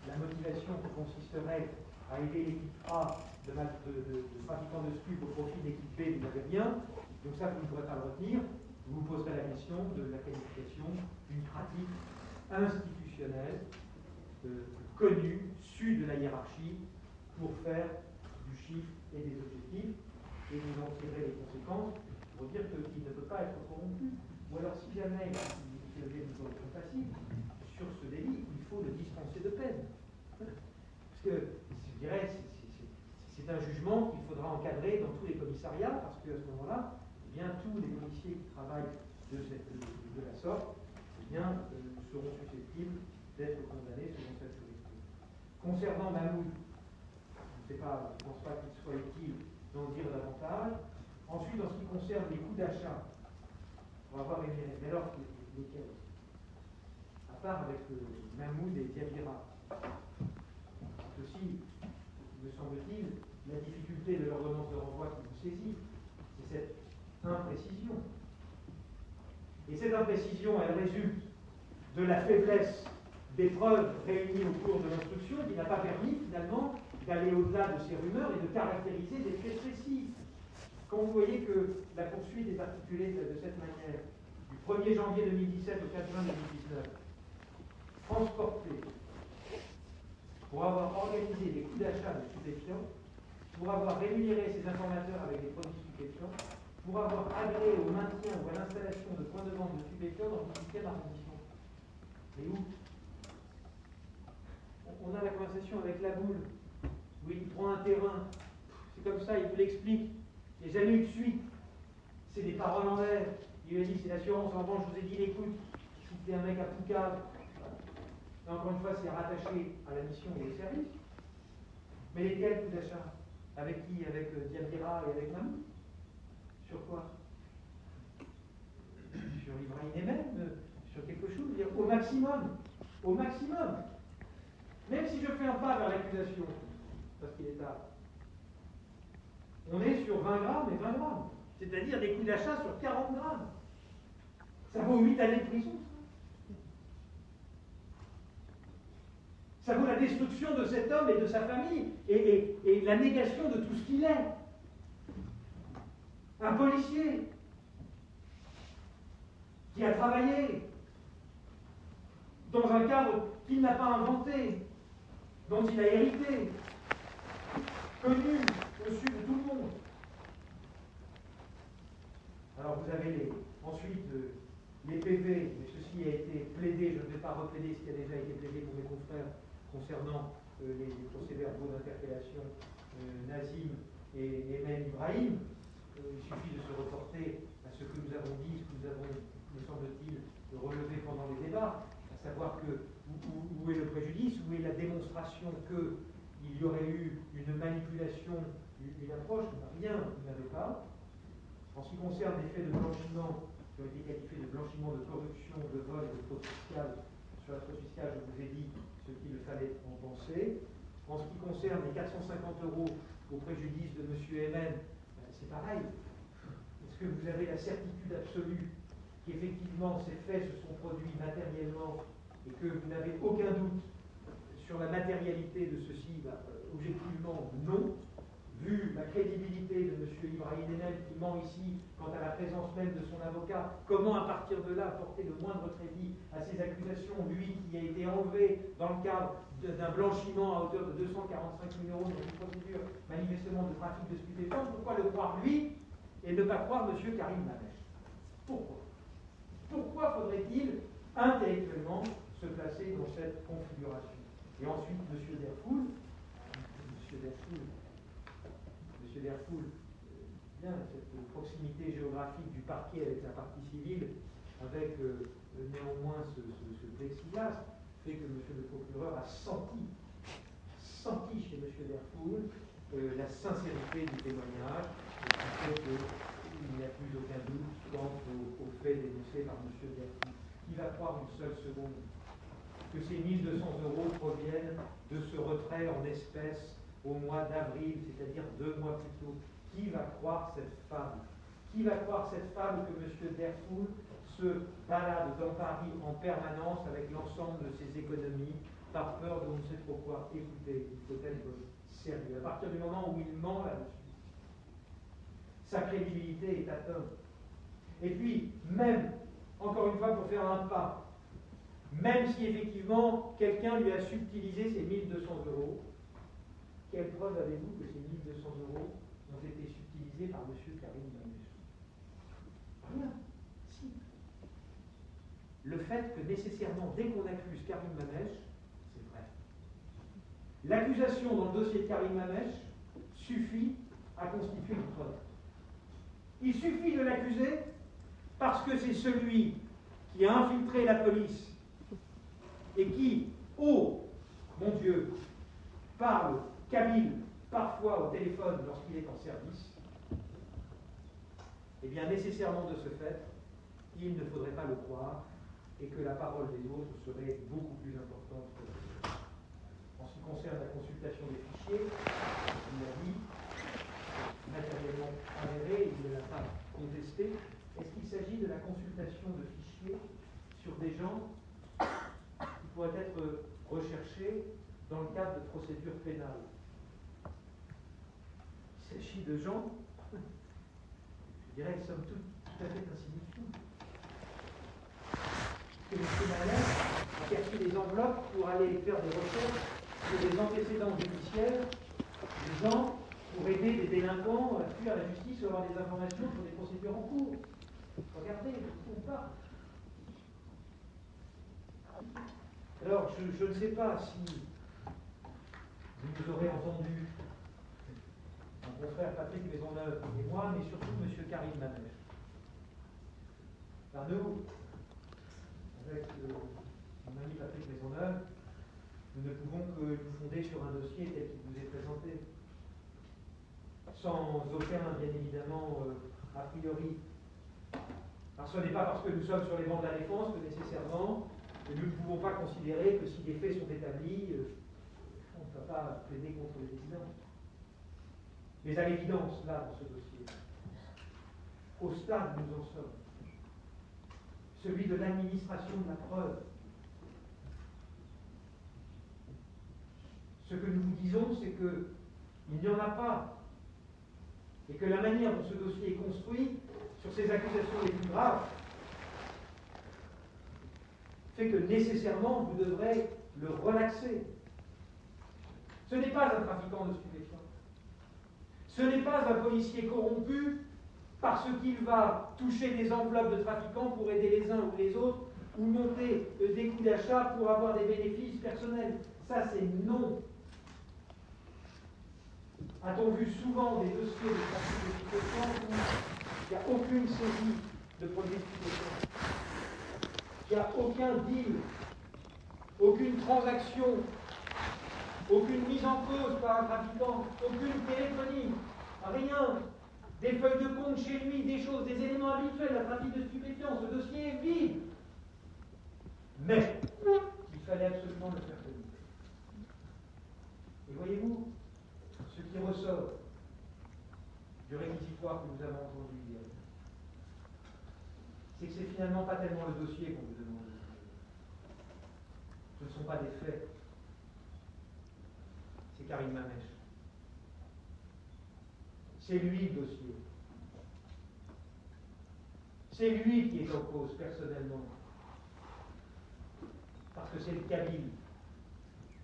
S2: la motivation qui consisterait à aider l'équipe A de trafiquants de stupes au profit de l'équipe B, vous n'avez rien. Donc ça, vous ne pourrez pas le retenir. Vous vous poserez la question de la qualification d'une pratique institutionnelle connue, sue de la hiérarchie, pour faire du chiffre et des objectifs, et vous en tirez les conséquences pour dire qu'il ne peut pas être corrompu. Ou alors, si jamais il y avait une corruption passive, sur ce délit, il faut le dispenser de peine. Parce que, je dirais, c'est un jugement qu'il faudra encadrer dans tous les commissariats, parce qu'à ce moment-là, eh bien, tous les policiers qui travaillent de la sorte eh bien, seront susceptibles d'être condamnés selon cette juridiction. Concernant Mahmoud, je ne pense pas qu'il soit utile d'en dire davantage. Ensuite, en ce qui concerne les coûts d'achat, on va voir mais alors lesquels? À part avec Mahmoud et Diabira. C'est aussi, me semble-t-il, la difficulté de l'ordonnance de renvoi qui nous saisit. C'est cette imprécision. Et cette imprécision, elle résulte de la faiblesse des preuves réunies au cours de l'instruction qui n'a pas permis, finalement, d'aller au-delà de ces rumeurs et de caractériser des faits précis. Quand vous voyez que la poursuite est articulée de cette manière, du 1er janvier 2017 au 4 juin 2019, transporté pour avoir organisé des coûts d'achat de stupéfiants, pour avoir rémunéré ses informateurs avec des produits stupéfiants, pour avoir agréé au maintien ou à l'installation de points de vente de stupéfiants dans le 18e arrondissement. Et où? On a la conversation avec la boule, où il prend un terrain, c'est comme ça, il vous l'explique, il n'y a jamais eu de suite, c'est des paroles en l'air. Il lui a dit, c'est l'assurance, en revanche, je vous ai dit, écoute, si t'es un mec à Poucave, et encore une fois, c'est rattaché à la mission et au service. Mais lesquels coups d'achat? Avec qui? Avec Diabira et avec Mahmoud? Sur quoi? Sur l'Ibrahim et même sur quelque chose, dire au maximum. Au maximum. Même si je fais un pas vers l'accusation, parce qu'il est tard, on est sur 20 grammes et 20 grammes. C'est-à-dire des coups d'achat sur 40 grammes. Ça vaut 8 années de prison. Ça vaut la destruction de cet homme et de sa famille et la négation de tout ce qu'il est. Un policier qui a travaillé dans un cadre qu'il n'a pas inventé, dont il a hérité, connu au-dessus de tout le monde. Alors vous avez ensuite les PV, mais ceci a été plaidé, je ne vais pas replaider ce qui a déjà été plaidé pour mes confrères concernant les procès-verbaux d'interpellation Nazim et même Ibrahim. Il suffit de se reporter à ce que nous avons dit, ce que nous avons, me semble-t-il, relevé pendant les débats, à savoir que où est le préjudice, où est la démonstration qu'il y aurait eu une manipulation, une approche. Rien, vous n'avez pas. En ce qui concerne les faits de blanchiment, qui ont été qualifiés de blanchiment, de corruption, de vol et de fraude fiscale, sur la fraude fiscale, je vous ai dit ce qu'il fallait en penser. En ce qui concerne les 450 € au préjudice de M. Emen, c'est pareil. Est-ce que vous avez la certitude absolue qu'effectivement ces faits se sont produits matériellement et que vous n'avez aucun doute sur la matérialité de ceci? Objectivement, non. Vu la crédibilité de M. Ibrahim Enel qui ment ici quant à la présence même de son avocat, comment à partir de là porter le moindre crédit à ces accusations, lui qui a été enlevé dans le cadre d'un blanchiment à hauteur de 245 000 € dans une procédure manifestement de trafic de stupéfiants? Pourquoi le croire lui et ne pas croire M. Karim Mamèche? Pourquoi faudrait-il intellectuellement se placer dans cette configuration. Et ensuite, M. Derfoul, bien, cette proximité géographique du parquet avec la partie civile, avec néanmoins ce plexiglas, fait que M. le procureur a senti chez M. Derfoul la sincérité du témoignage, et qui fait qu'il n'y a plus aucun doute quant au fait dénoncé par M. Derfoul. Qui va croire une seule seconde que ces 1 200 € proviennent de ce retrait en espèces au mois d'avril, c'est-à-dire 2 mois plus tôt? Qui va croire cette fable? Qui va croire cette fable que M. Derfoul se balade dans Paris en permanence avec l'ensemble de ses économies, par peur de on ne sait trop quoi? Écoutez, il faut être sérieux. À partir du moment où il ment là-dessus, sa crédibilité est atteinte. Et puis, même, encore une fois, pour faire un pas, même si effectivement quelqu'un lui a subtilisé ces 1 200 €, quelle preuve avez-vous que ces 1 200 € ont été subtilisés par M. Karim Mamèche? Rien. Si. Le fait que nécessairement, dès qu'on accuse Karim Mamèche, c'est vrai. L'accusation dans le dossier de Karim Mamèche suffit à constituer une preuve. Il suffit de l'accuser parce que c'est celui qui a infiltré la police et qui, oh mon Dieu, parle kabyle parfois au téléphone lorsqu'il est en service, eh bien nécessairement de ce fait, il ne faudrait pas le croire et que la parole des autres serait beaucoup plus importante que la vôtre. En ce qui concerne la consultation des fichiers, il l'a dit, matériellement avéré, il ne l'a pas contesté. Est-ce qu'il s'agit de la consultation de fichiers sur des gens qui pourraient être recherchés dans le cadre de procédures pénales? Il s'agit de gens, je dirais, somme toute, tout à fait insignifiants. Que M. Mamèche a perçu des enveloppes pour aller faire des recherches sur des antécédents judiciaires des gens pour aider des délinquants à fuir la justice ou avoir des informations sur des procédures en cours. Regardez, on parle. Alors, je ne sais pas si vous aurez entendu mon confrère Patrick Maisonneuve et moi, mais surtout M. Karim Mamèche. Car nous, avec mon ami Patrick Maisonneuve, nous ne pouvons que nous fonder sur un dossier tel qu'il vous est présenté. Sans aucun, bien évidemment, a priori. Alors ce n'est pas parce que nous sommes sur les bancs de la défense que nécessairement nous ne pouvons pas considérer que si des faits sont établis, on ne peut pas plaider contre les évidences. Mais à l'évidence, là, dans ce dossier, au stade où nous en sommes, celui de l'administration de la preuve, ce que nous vous disons, c'est qu'il n'y en a pas. Et que la manière dont ce dossier est construit, sur ces accusations les plus graves, fait que nécessairement vous devrez le relaxer. Ce n'est pas un trafiquant de stupéfiants. Ce n'est pas un policier corrompu parce qu'il va toucher des enveloppes de trafiquants pour aider les uns ou les autres, ou monter des coûts d'achat pour avoir des bénéfices personnels. Ça, c'est non. A-t-on vu souvent des dossiers de trafic de stupéfiants où il n'y a aucune saisie de produits stupéfiants, il n'y a aucun deal, aucune transaction, aucune mise en cause par un trafiquant, aucune téléphonie, rien, des feuilles de compte chez lui, des choses, des éléments habituels d'un trafic de stupéfiants. Ce dossier est vide. Mais il fallait absolument le faire tenir. Et voyez-vous, ce qui ressort du réquisitoire que nous avons entendu hier, c'est que c'est finalement pas tellement le dossier qu'on vous demande. Ce ne sont pas des faits. C'est Karim Mamèche. C'est lui le dossier. C'est lui qui est en cause personnellement. Parce que c'est le Kabyle.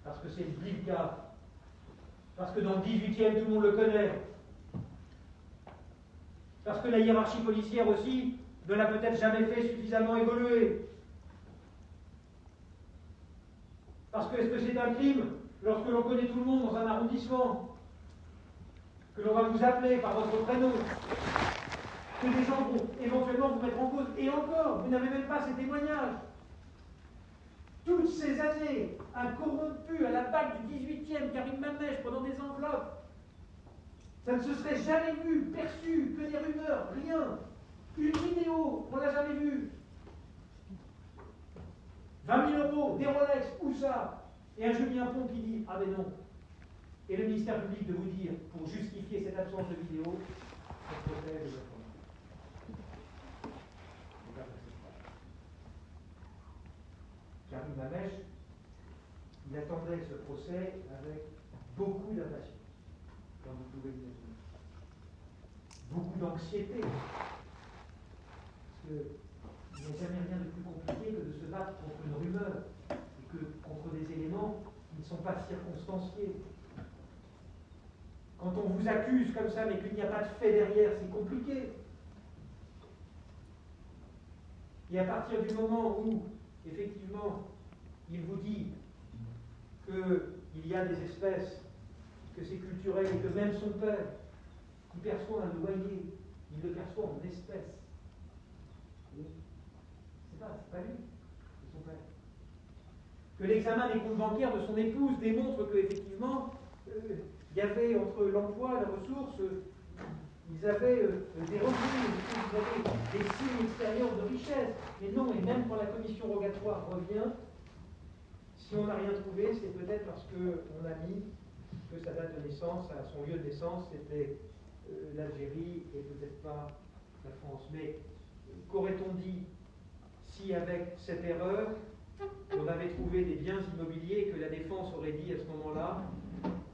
S2: Parce que c'est le Bilka. Parce que dans le 18e, tout le monde le connaît. Parce que la hiérarchie policière aussi ne l'a peut-être jamais fait suffisamment évoluer. Parce que est-ce que c'est un crime lorsque l'on connaît tout le monde dans un arrondissement, que l'on va vous appeler par votre prénom, que des gens vont éventuellement vous mettre en cause, et encore, vous n'avez même pas ces témoignages. Toutes ces années, un corrompu à la BAC du 18e, Karim Mamèche, prenant des enveloppes, ça ne se serait jamais vu, perçu, que des rumeurs, rien. Une vidéo, on ne l'a jamais vue. 20 000 euros, des Rolex, où ça? Et un Julien Pont qui dit, ah mais non. Et le ministère public de vous dire, pour justifier cette absence de vidéo, on protège les informations. Karim Mamèche, il attendait ce procès avec beaucoup d'impatience, comme vous pouvez l'imaginer. Beaucoup d'anxiété. Parce qu'il n'y a jamais rien de plus compliqué que de se battre contre une rumeur et que contre des éléments qui ne sont pas circonstanciés. Quand on vous accuse comme ça, mais qu'il n'y a pas de fait derrière, c'est compliqué. Et à partir du moment où, effectivement, il vous dit qu'il y a des espèces, que c'est culturel et que même son père, qui perçoit un loyer, il le perçoit en espèces. C'est pas lui, c'est son père. Que l'examen des comptes bancaires de son épouse démontre qu'effectivement, il y avait entre l'emploi et la ressource, ils avaient des revenus, ils avaient des signes extérieurs de richesse. Mais non, et même quand la commission rogatoire revient, si on n'a rien trouvé, c'est peut-être parce qu'on a mis que sa date de naissance, son lieu de naissance, c'était l'Algérie et peut-être pas la France. Mais qu'aurait-on dit si avec cette erreur, on avait trouvé des biens immobiliers et que la défense aurait dit à ce moment-là,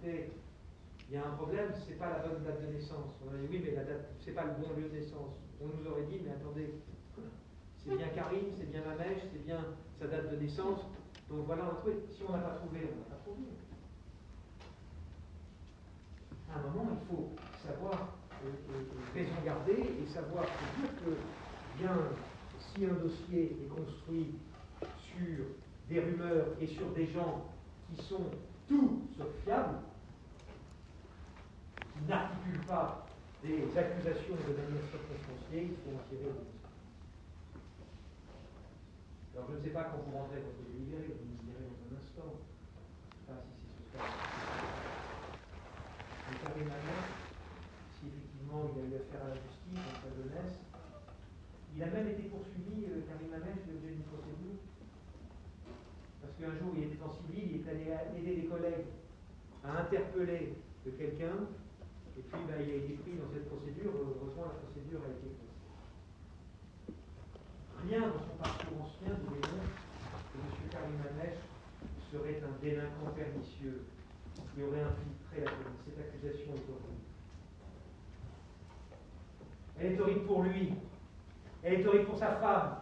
S2: il y a un problème, c'est pas la bonne date de naissance. On aurait dit oui, mais la date, c'est pas le bon lieu de naissance. On nous aurait dit, mais attendez, c'est bien Karim, c'est bien Mamèche, c'est bien sa date de naissance. Donc voilà, on a trouvé. Si on n'a pas trouvé, on n'a pas trouvé. À un moment, il faut savoir raison garder et savoir se dire que bien, si un dossier est construit sur des rumeurs et sur des gens qui sont tout sauf fiables, qui n'articulent pas des accusations de manière circonstanciée, il faut en tirer des conséquences. Alors je ne sais pas quand vous rentrez votre délibéré, vous me direz dans un instant. Je ne sais pas si c'est ce cas. Mais Karim Mamèche, si effectivement il a eu affaire à la justice dans sa jeunesse, il a même été poursuivi, Karim Mamèche, l'objet d'une procédure. Parce qu'un jour il était en civil, il est allé aider des collègues à interpeller quelqu'un, et puis il a été pris dans cette procédure. Heureusement, la procédure a été faite. Rien dans son parcours ancien ne démontre que M. Karim Mamèche serait un délinquant pernicieux qui aurait infiltré la police. Cette accusation est horrible. Elle est horrible pour lui, elle est horrible pour sa femme,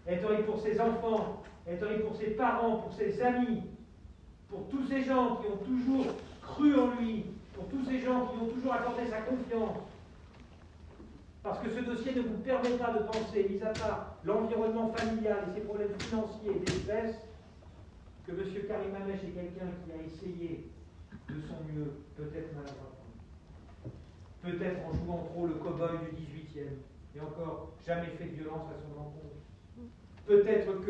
S2: elle est horrible pour ses enfants, elle est horrible pour ses parents, pour ses amis, pour tous ces gens qui ont toujours cru en lui, pour tous ces gens qui ont toujours accordé sa confiance. Parce que ce dossier ne vous permet pas de penser, mis à part l'environnement familial et ses problèmes financiers et d'espèces, que M. Karim Mamèche est quelqu'un qui a essayé de son mieux, peut-être maladroitement, peut-être en jouant trop le cow-boy du 18e, et encore jamais fait de violence à son encontre. Peut-être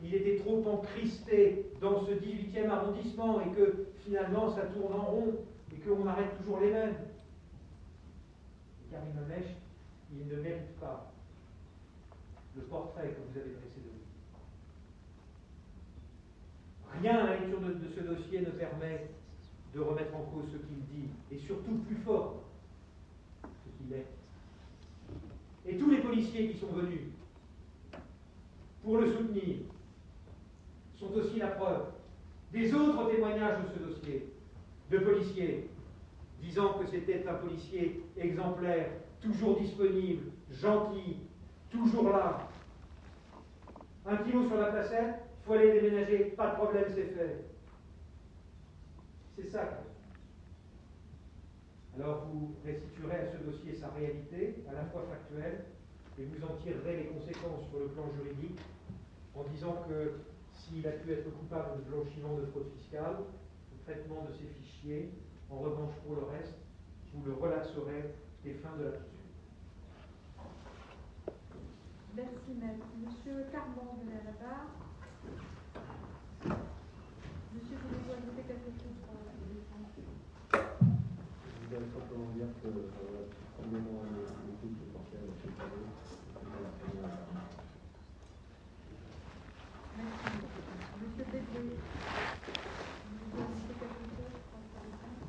S2: qu'il était trop encristé dans ce 18e arrondissement et que finalement ça tourne en rond et qu'on arrête toujours les mêmes. Karim Mamèche, il ne mérite pas le portrait que vous avez dressé de lui. Rien à la lecture de ce dossier ne permet de remettre en cause ce qu'il dit, et surtout plus fort, ce qu'il est. Et tous les policiers qui sont venus pour le soutenir sont aussi la preuve des autres témoignages de ce dossier, de policiers disant que c'était un policier exemplaire, toujours disponible, gentil, toujours là. 1 kilo sur la placette, il faut aller déménager, pas de problème, c'est fait. C'est ça. Alors vous restituerez à ce dossier sa réalité, à la fois factuelle, et vous en tirerez les conséquences sur le plan juridique, en disant que s'il a pu être coupable de blanchiment de fraude fiscale, de traitement de ses fichiers. En revanche, pour le reste, vous le relaxerez des fins de la poursuite.
S3: Merci, maître. Monsieur Carbon, venez à la barre. Monsieur, voulez-vous ajouter quelque chose pour votre défense?
S4: Je voudrais simplement dire que probablement l'écoute que portait à M. Palais, c'était la première.
S3: Merci. Monsieur Bédé, voulez-vous ajouter quelque chose pour votre défense?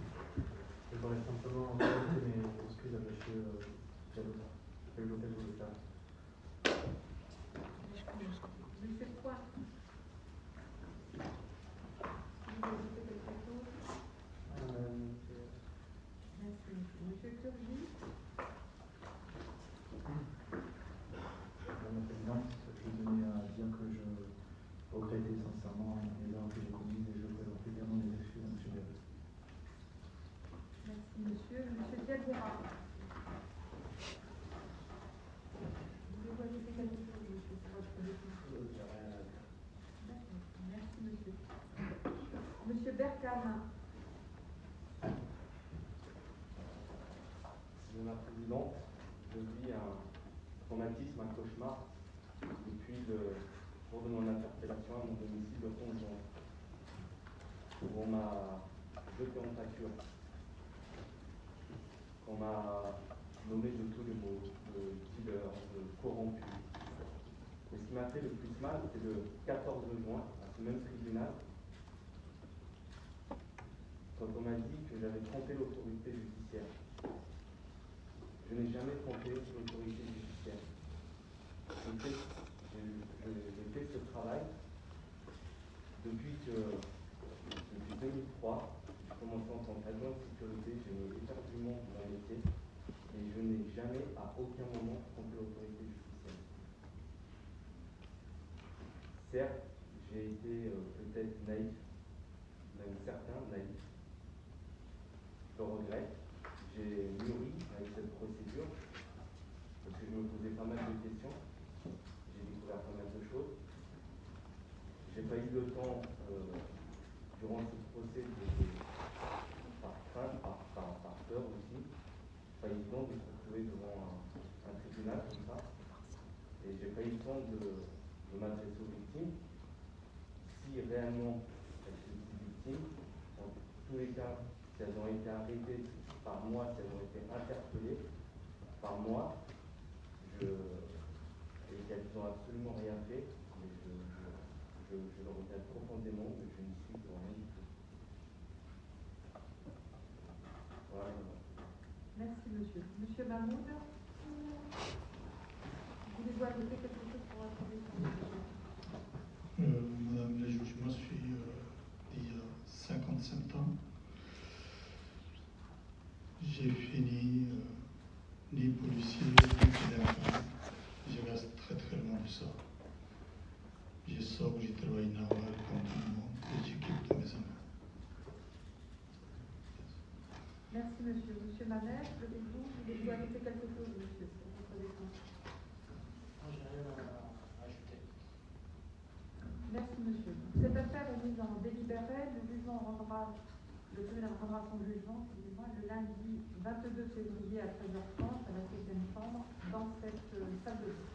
S4: Je voudrais simplement présenter mes excuses à M. Diallo. J'ai eu l'occasion de le faire.
S3: Monsieur Poix, vous voulez ajouter quelque chose? Merci. Monsieur Turgy.
S4: Madame la Présidente, je tenais à dire que je regrettais sincèrement les erreurs que j'ai commises et je présente également mes excuses à M. Diallo.
S3: Merci, monsieur. Monsieur Diabera. Voulez-vous ajouter quelque chose, monsieur, pour votre défense? D'accord. Merci, monsieur. Monsieur Berkham.
S4: Madame la Présidente, je vis un traumatisme, un cauchemar depuis le jour de mon interpellation à mon domicile de Conjon, où on m'a jeté en pâture, qu'on m'a nommé de tous les mots, de dealer, de corrompu. Et ce qui m'a fait le plus mal, c'est le 14 juin, à ce même tribunal, quand on m'a dit que j'avais trompé l'autorité judiciaire. Je n'ai jamais trompé l'autorité judiciaire. J'ai fait ce travail depuis 2003. J'ai commencé en tant qu'agent de sécurité, j'ai mis éperdument dans mon métier et je n'ai jamais à aucun moment trompé l'autorité judiciaire. Certes, j'ai été peut-être naïf, même certain naïf. Je le regrette. J'ai mûri avec cette procédure parce que je me posais pas mal de questions. J'ai découvert pas mal de choses. J'ai pas eu le temps, durant ce procès, par crainte, par peur aussi. C'est pas évident de se retrouver devant un tribunal comme ça. Et j'ai pas eu le temps de m'adresser aux victimes. Si réellement elles sont victimes, dans tous les cas, si elles ont été arrêtées par moi, si elles ont été interpellées par moi, et qu'elles n'ont absolument rien fait, mais je le regrette profondément, mais je n'y suis pour rien du tout. Voilà.
S3: Merci, monsieur. Monsieur Mahmoud, voulez-vous ajouter quelque chose pour votre défense?
S5: Madame la juge, moi je suis il y a 57 ans. J'ai fini ni policier, ni délinquant. Je reste très très loin de ça. Je sors, je travaille normal comme tout le monde et j'équipe de mes amis.
S3: Merci, monsieur. Monsieur Manès, voulez-vous ajouter quelque chose, monsieur, pour votre défense?
S6: Non, je n'ai rien à ajouter.
S3: Merci, monsieur. Cette affaire est mise en délibéré. Le tribunal rendra son jugement, le lundi 22 février à 13h30 à la 7e chambre dans cette salle de jeu.